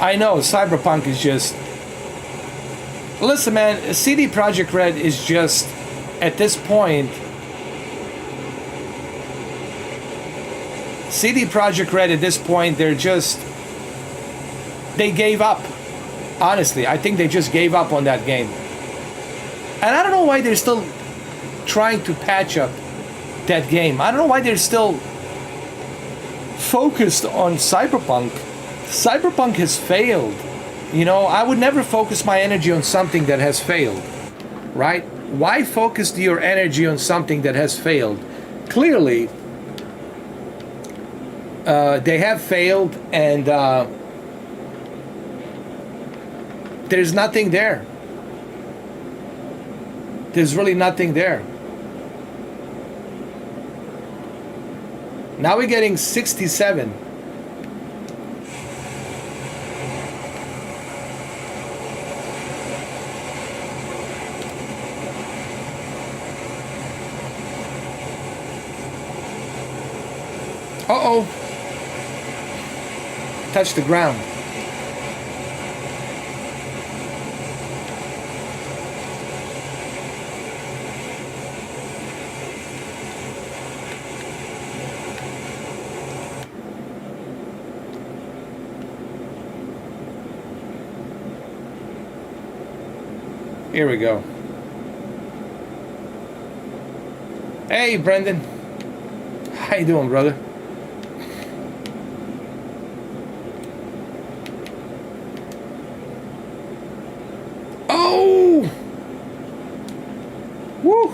I know, CyberPunk is just... Listen, man, CD Projekt Red is just, at this point... CD Projekt Red, at this point, they're just... They gave up. Honestly, I think they just gave up on that game. And I don't know why they're still trying to patch up that game. I don't know why they're still focused on Cyberpunk. Cyberpunk has failed. You know, I would never focus my energy on something that has failed, right? Why focus your energy on something that has failed? Clearly, they have failed, and there's nothing there. There's really nothing there. Now we're getting 67. Uh-oh. Touch the ground. Here we go. Hey, Brendan. How you doing, brother? Oh! Woo!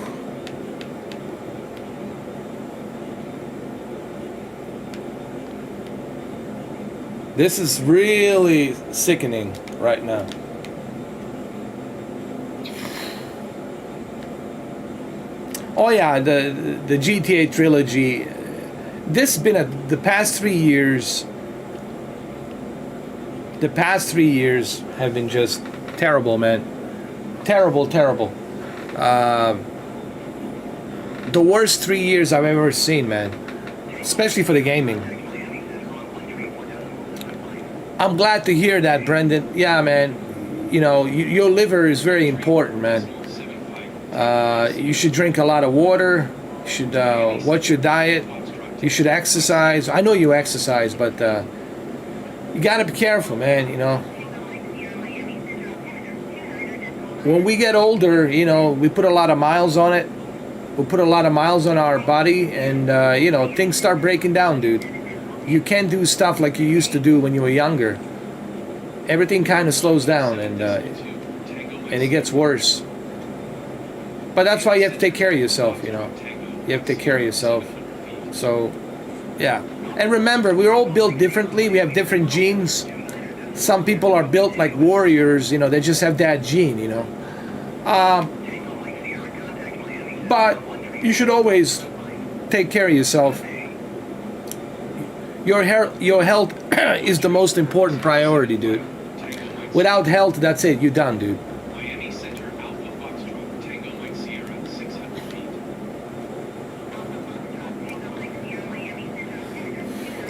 This is really sickening right now. Oh yeah, the GTA trilogy. This has been the past 3 years. The past 3 years have been just terrible, man. Terrible, terrible. The worst 3 years I've ever seen, man. Especially for the gaming. I'm glad to hear that, Brendan. Yeah, man. You know, your liver is very important, man. You should drink a lot of water. You should watch your diet. You should exercise. I know you exercise, but you gotta be careful, man. You know, when we get older, you know, we put a lot of miles on it. We put a lot of miles on our body, and you know, things start breaking down, dude. You can't do stuff like you used to do when you were younger. Everything kind of slows down, and it gets worse. But that's why you have to take care of yourself, you know. You have to take care of yourself. So, yeah. And remember, we're all built differently. We have different genes. Some people are built like warriors, you know. They just have that gene, you know. But you should always take care of yourself. Your health is the most important priority, dude. Without health, that's it. You're done, dude.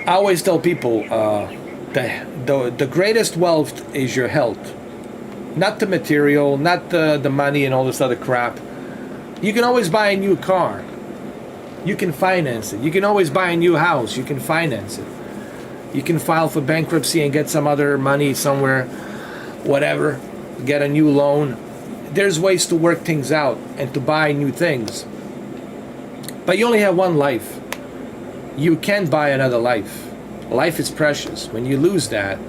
I always tell people the greatest wealth is your health. Not the material, not the money and all this other crap. You can always buy a new car. You can finance it. You can always buy a new house. You can finance it. You can file for bankruptcy and get some other money somewhere, whatever. Get a new loan. There's ways to work things out and to buy new things. But you only have one life. You can't buy another life. Life is precious. When you lose that,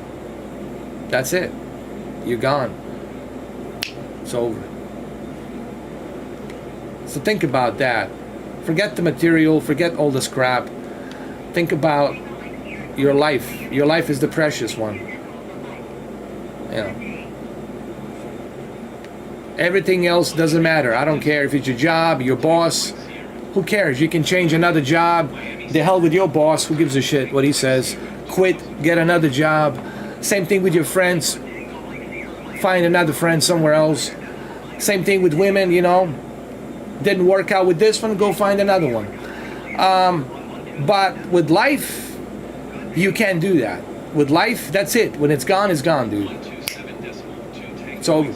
that's it. You're gone. It's over. So think about that. Forget the material. Forget all this crap. Think about your life. Your life is the precious one. You know. Everything else doesn't matter. I don't care if it's your job, your boss. Who cares? You can change another job. The hell with your boss. Who gives a shit what he says? Quit. Get another job. Same thing with your friends. Find another friend somewhere else. Same thing with women, you know. Didn't work out with this one, go find another one. But with life, you can't do that. With life, that's it. When it's gone, dude. It's over.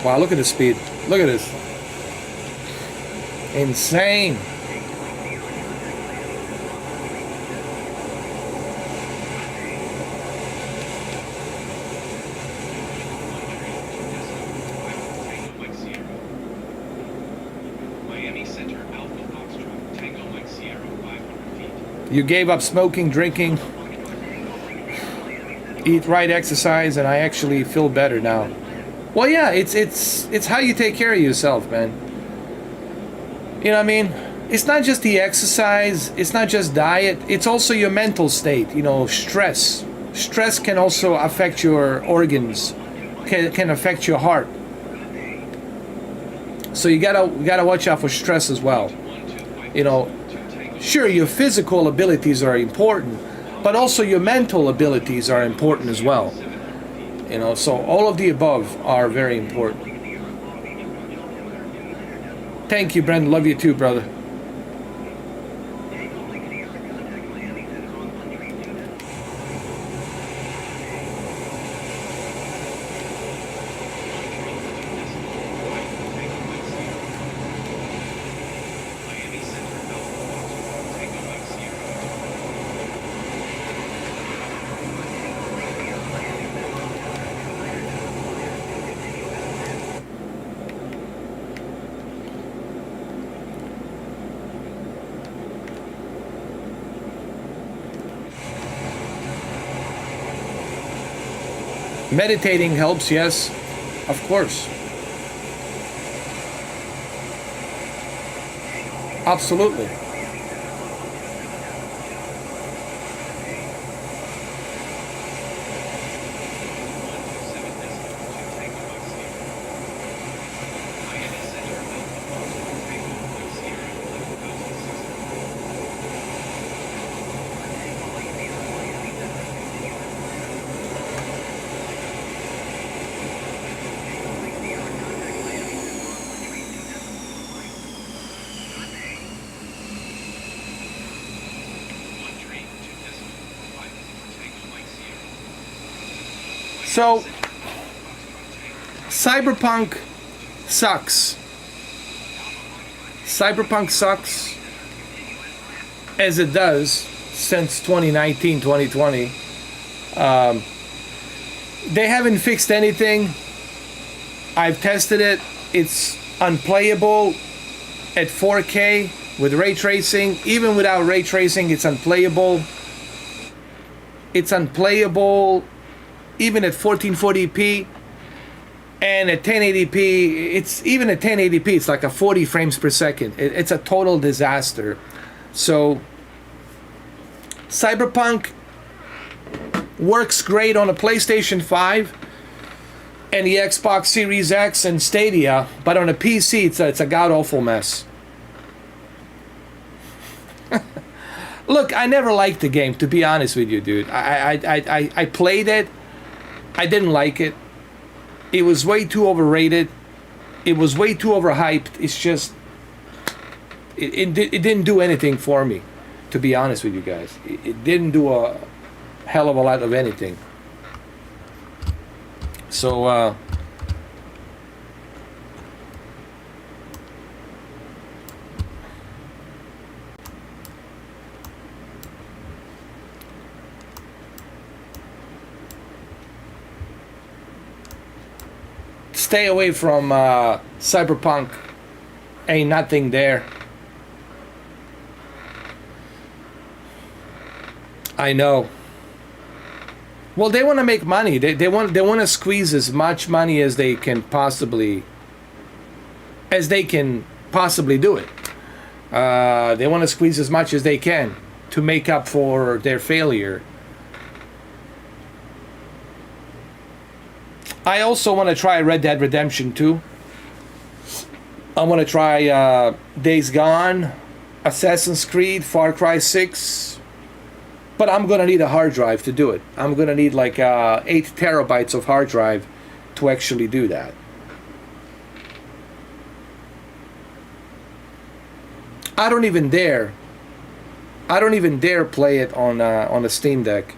Wow, look at the speed. Look at this. Insane. You gave up smoking, drinking, eat right, exercise, and I actually feel better now. Well, yeah, it's how you take care of yourself, man. You know what I mean? It's not just the exercise, it's not just diet, it's also your mental state, you know, stress. Stress can also affect your organs, can affect your heart. So you gotta watch out for stress as well. You know, sure, your physical abilities are important, but also your mental abilities are important as well. You know, so all of the above are very important. Thank you, Brendan. Love you too, brother. Meditating helps, yes, of course. Absolutely. So, Cyberpunk sucks. Cyberpunk sucks as it does since 2019, 2020. They haven't fixed anything. I've tested it. It's unplayable at 4K with ray tracing. Even without ray tracing, it's unplayable. It's unplayable even at 1440p, and at 1080p, it's even at 1080p, it's like a 40 frames per second. It's a total disaster. So Cyberpunk works great on a PlayStation 5 and the Xbox Series X and Stadia, but on a PC, it's a god-awful mess. Look, I never liked the game, to be honest with you, dude. I played it. I didn't like it. It was way too overrated. It was way too overhyped. It's just... It didn't do anything for me, to be honest with you guys. It didn't do a hell of a lot of anything. So, stay away from Cyberpunk. Ain't nothing there. I know. Well, they want to make money. They want to squeeze as much money as they can possibly do it. They want to squeeze as much as they can to make up for their failure. I also want to try Red Dead Redemption 2. I want to try Days Gone, Assassin's Creed, Far Cry 6. But I'm going to need a hard drive to do it. I'm going to need like 8 terabytes of hard drive to actually do that. I don't even dare play it on a Steam Deck.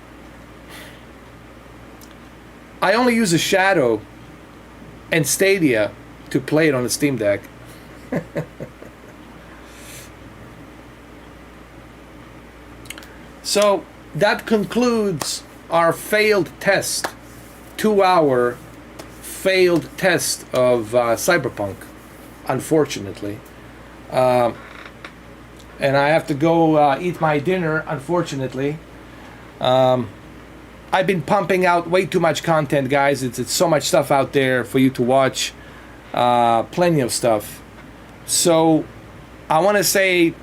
I only use a Shadow and Stadia to play it on the Steam Deck. So that concludes our failed test, 2-hour failed test of Cyberpunk, unfortunately. And I have to go eat my dinner, unfortunately. I've been pumping out way too much content, guys. It's so much stuff out there for you to watch. Plenty of stuff. So I want to say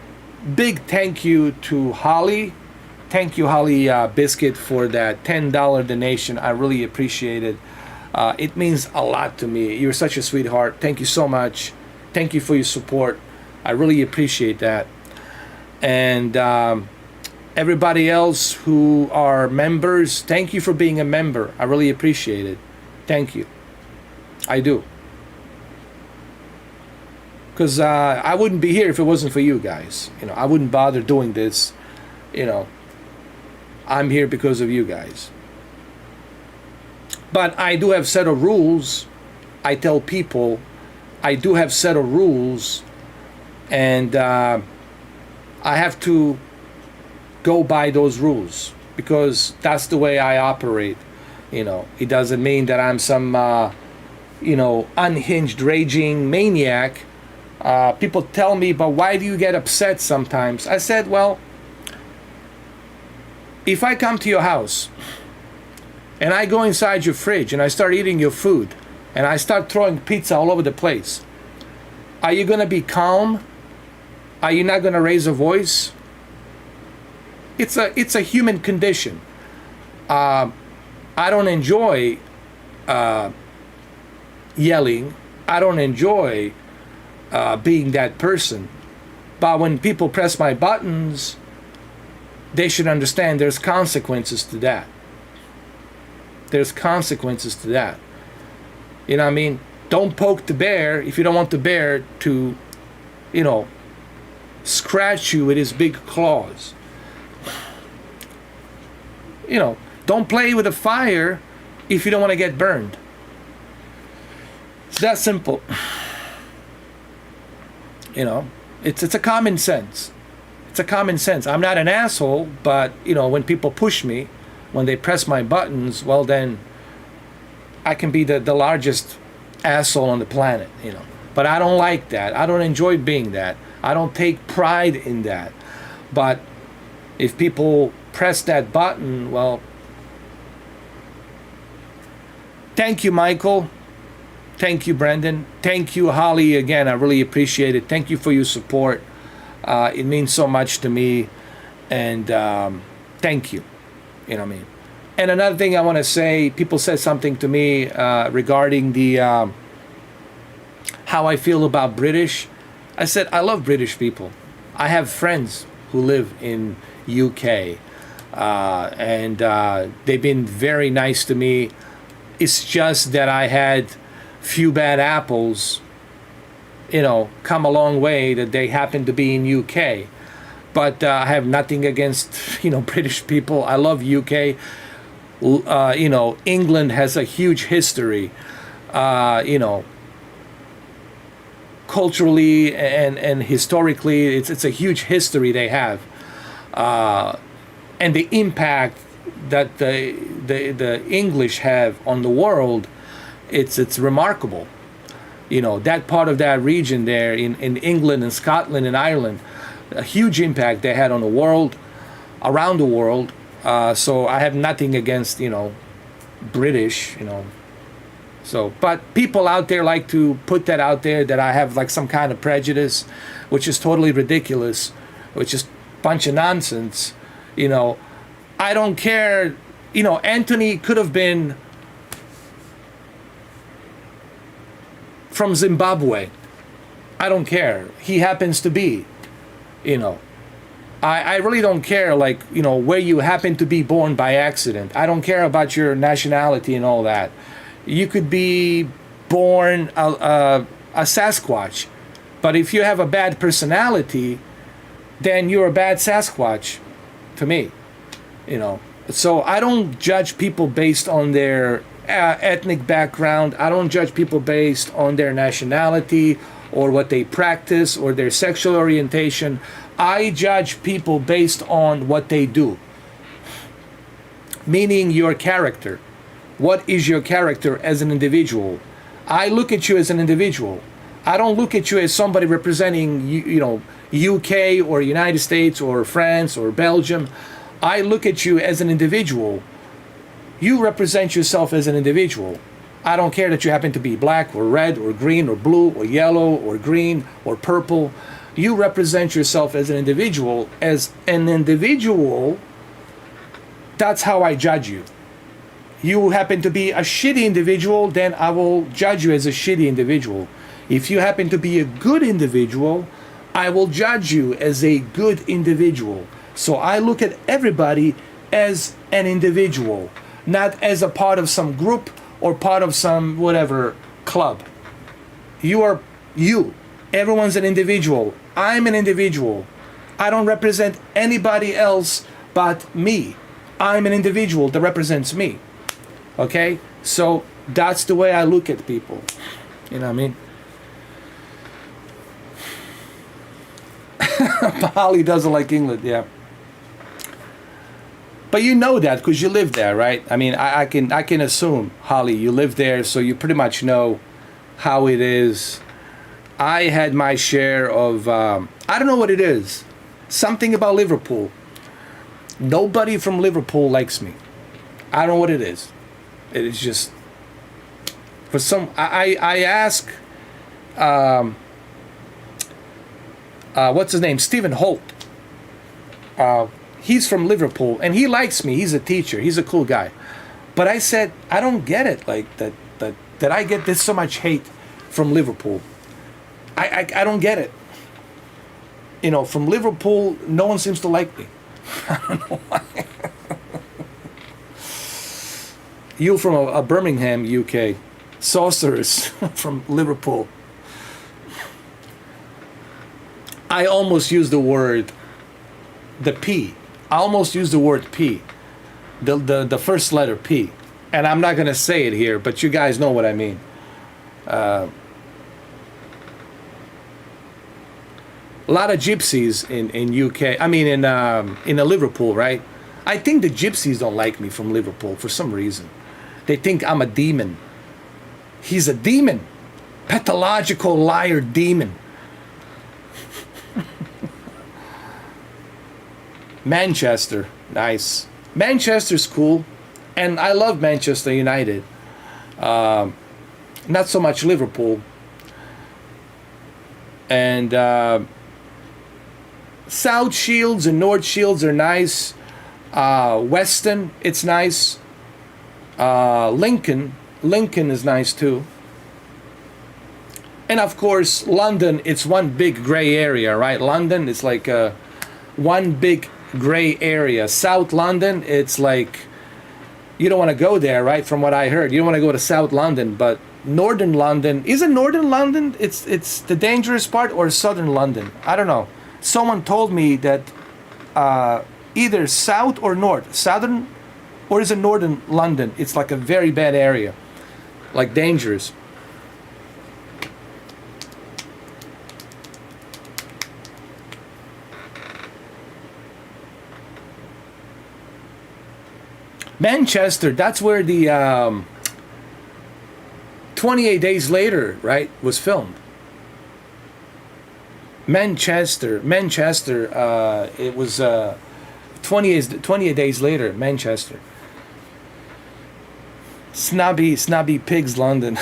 big thank you to Holly. Thank you, Holly Biscuit, for that $10 donation. I really appreciate it. It means a lot to me. You're such a sweetheart. Thank you so much. Thank you for your support. I really appreciate that. And everybody else who are members, thank you for being a member. I really appreciate it. Thank you. I do. Because I wouldn't be here if it wasn't for you guys. You know, I wouldn't bother doing this. You know, I'm here because of you guys. But I do have set of rules. I tell people I do have set of rules, and I have to go by those rules because that's the way I operate. You know, it doesn't mean that I'm some you know, unhinged raging maniac. People tell me, but why do you get upset sometimes? I said, well, if I come to your house and I go inside your fridge and I start eating your food and I start throwing pizza all over the place, are you going to be calm? Are you not going to raise a voice? It's a human condition. I don't enjoy yelling. I don't enjoy being that person. But when people press my buttons, they should understand there's consequences to that. There's consequences to that. You know what I mean? Don't poke the bear if you don't want the bear to, you know, scratch you with his big claws. You know, don't play with the fire if you don't want to get burned. It's that simple. You know, it's a common sense. It's a common sense. I'm not an asshole, but, you know, when people push me, when they press my buttons, well, then I can be the largest asshole on the planet, you know. But I don't like that. I don't enjoy being that. I don't take pride in that. But if people press that button, well, thank you, Michael. Thank you, Brendan. Thank you, Holly, again. I really appreciate it. Thank you for your support. It means so much to me. And thank you. You know what I mean? And another thing I want to say, people said something to me regarding the how I feel about British. I said, I love British people. I have friends who live in UK. And they've been very nice to me. It's just that I had few bad apples, you know, come a long way that they happen to be in UK. But I have nothing against, you know, British people. I love UK. You know, England has a huge history, you know, culturally and historically. It's a huge history they have. And the impact that the English have on the world, it's remarkable. You know, that part of that region there in England and Scotland and Ireland, a huge impact they had on the world, around the world. So I have nothing against, you know, British, you know. So, but people out there like to put that out there that I have like some kind of prejudice, which is totally ridiculous, which is a bunch of nonsense. You know, I don't care. You know, Anthony could have been from Zimbabwe. I don't care. He happens to be, you know. I really don't care, like, you know, where you happen to be born by accident. I don't care about your nationality and all that. You could be born a Sasquatch, but if you have a bad personality, then you're a bad Sasquatch to me, you know. So I don't judge people based on their ethnic background. I don't judge people based on their nationality or what they practice or their sexual orientation. I judge people based on what they do, meaning your character. What is your character as an individual? I look at you as an individual. I don't look at you as somebody representing, you know, UK or United States or France or Belgium. I look at you as an individual. You represent yourself as an individual. I don't care that you happen to be black or red or green or blue or yellow or green or purple. You represent yourself as an individual. As an individual, that's how I judge you. You happen to be a shitty individual, then I will judge you as a shitty individual. If you happen to be a good individual, I will judge you as a good individual. So I look at everybody as an individual, not as a part of some group or part of some whatever club. You are you. Everyone's an individual. I'm an individual. I don't represent anybody else but me. I'm an individual that represents me. Okay? So that's the way I look at people. You know what I mean? Holly doesn't like England, yeah. But you know that because you live there, right? I mean, I can assume, Holly, you live there, so you pretty much know how it is. I had my share of, I don't know what it is. Something about Liverpool. Nobody from Liverpool likes me. I don't know what it is. It is just, for some, I ask, what's his name? Stephen Holt. He's from Liverpool, and he likes me. He's a teacher. He's a cool guy. But I said, I don't get it. Like, that I get this so much hate from Liverpool. I don't get it. You know, from Liverpool, no one seems to like me. I don't know why. You from a Birmingham, UK. Sorcerers from Liverpool. I almost used the word, the P. I almost used the word P. The first letter P. And I'm not going to say it here, but you guys know what I mean. A lot of gypsies in UK. I mean, in Liverpool, right? I think the gypsies don't like me from Liverpool for some reason. They think I'm a demon. He's a demon. Pathological liar demon. Manchester, nice. Manchester's cool, and I love Manchester United. Not so much Liverpool. And South Shields and North Shields are nice. Weston, it's nice. Lincoln is nice too. And of course, London, it's one big gray area, right? London is like one big gray area. South London, it's like, you don't want to go there, right? From what I heard, you don't want to go to South London, but Northern London, isn't Northern London, it's the dangerous part, or Southern London? I don't know. Someone told me that either South or North, Southern, or is it Northern London? It's like a very bad area, like dangerous. Manchester, that's where the 28 Days Later, right, was filmed. Manchester, it was 28 Days Later, Manchester. Snobby pigs, London.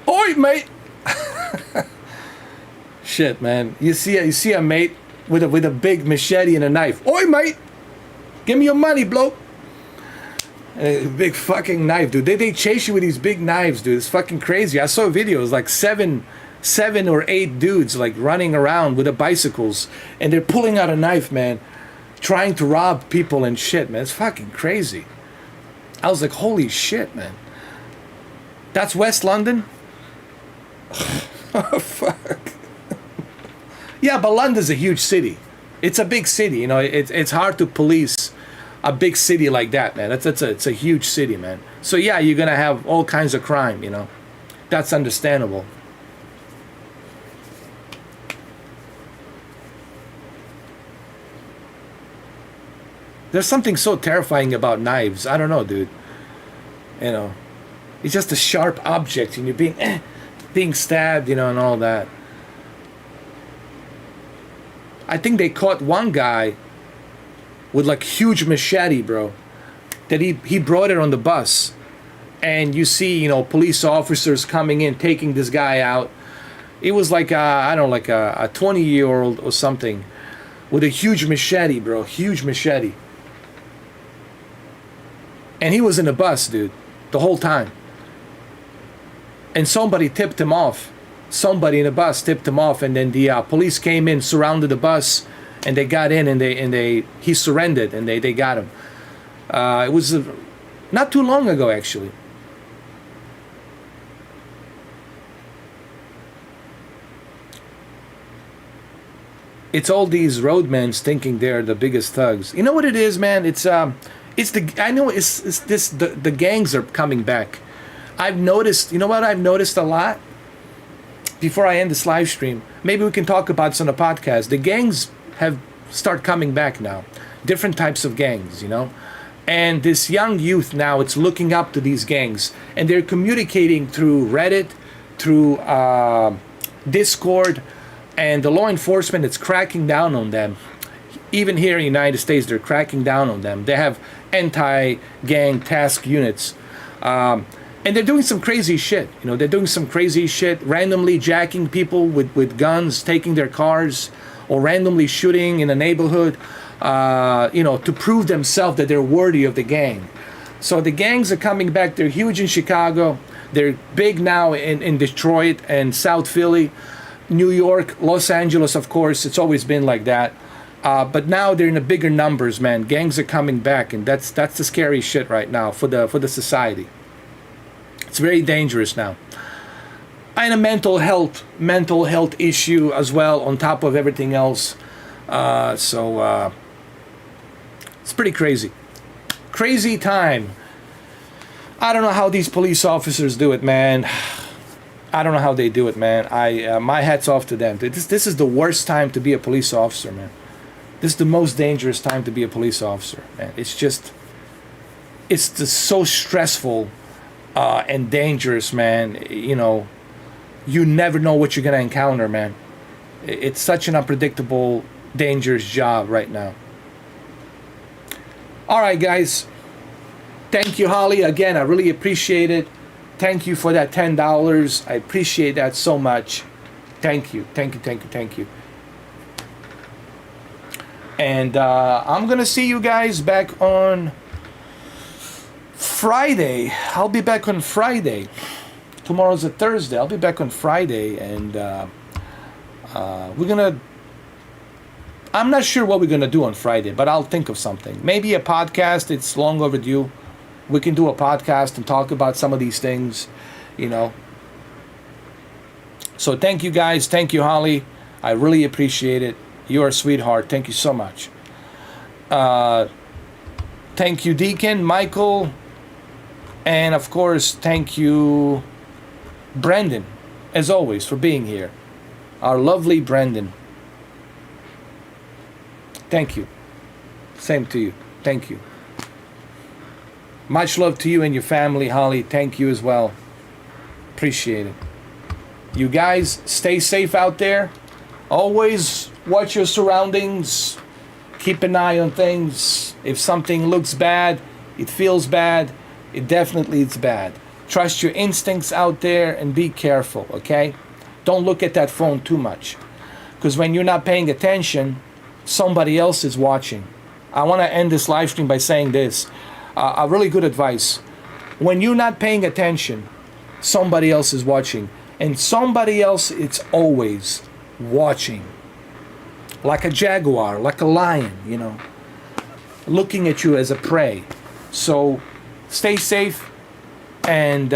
Oi, mate! Shit, man. You see a mate with a big machete and a knife. Oi, mate! Give me your money, bloke! A big fucking knife, dude. They chase you with these big knives, dude. It's fucking crazy. I saw videos like seven or eight dudes like running around with the bicycles, and they're pulling out a knife, man, trying to rob people and shit, man. It's fucking crazy. I was like, holy shit, man. That's West London? Oh, fuck. Yeah, but London's a huge city. It's a big city, you know. It's hard to police a big city like that, man. It's a huge city, man. So yeah, you're gonna have all kinds of crime, you know. That's understandable. There's something so terrifying about knives. I don't know, dude. You know, it's just a sharp object, and you're being stabbed, you know, and all that. I think they caught one guy with like huge machete, bro. That he brought it on the bus, and you see, police officers coming in, taking this guy out. It was like I don't know, like a 20-year-old or something, with a huge machete, bro, huge machete. And he was in the bus, dude, the whole time. And somebody tipped him off. Somebody in the bus tipped him off, and then the police came in, surrounded the bus, and they got in, and he surrendered, and they got him. It was not too long ago, actually. It's all these roadmen thinking they're the biggest thugs. You know what it is, man? It's the gangs are coming back. I've noticed. You know what I've noticed a lot. Before I end this live stream, maybe we can talk about this on the podcast. The gangs have start coming back now. Different types of gangs, and this young youth now, it's looking up to these gangs, and they're communicating through Reddit, through Discord. And the law enforcement is cracking down on them. Even here in the United States, they're cracking down on them. They have anti-gang task units. And they're doing some crazy shit. They're doing some crazy shit, randomly jacking people with guns, taking their cars, or randomly shooting in a neighborhood, to prove themselves that they're worthy of the gang. So the gangs are coming back. They're huge in Chicago. They're big now in Detroit and South Philly. New York, Los Angeles, of course, it's always been like that. But now they're in the bigger numbers, man. Gangs are coming back, and that's the scary shit right now for the society. It's very dangerous now. And a mental health issue as well on top of everything else. So it's pretty crazy. Crazy time. I don't know how these police officers do it, man. I don't know how they do it, man. My hat's off to them. This is the worst time to be a police officer, man. This is the most dangerous time to be a police officer, man. It's just so stressful and dangerous, man. You never know what you're gonna encounter, man. It's such an unpredictable, dangerous job right now. All right, guys. Thank you, Holly. Again, I really appreciate it. Thank you for that $10. I appreciate that so much. Thank you. And I'm going to see you guys back on Friday. I'll be back on Friday. Tomorrow's a Thursday. I'll be back on Friday. And we're going to... I'm not sure what we're going to do on Friday, but I'll think of something. Maybe a podcast. It's long overdue. We can do a podcast and talk about some of these things, So thank you guys. Thank you, Holly. I really appreciate it. You're a sweetheart. Thank you so much. Thank you, Deacon, Michael. And, of course, thank you, Brendan, as always, for being here. Our lovely Brendan. Thank you. Same to you. Thank you. Much love to you and your family, Holly. Thank you as well. Appreciate it. You guys, stay safe out there. Always watch your surroundings. Keep an eye on things. If something looks bad, it feels bad, it definitely is bad. Trust your instincts out there and be careful, okay? Don't look at that phone too much. Because when you're not paying attention, somebody else is watching. I want to end this live stream by saying this. A really good advice. When you're not paying attention, somebody else is watching. And somebody else, it's always watching. Like a jaguar, like a lion, looking at you as a prey. So stay safe and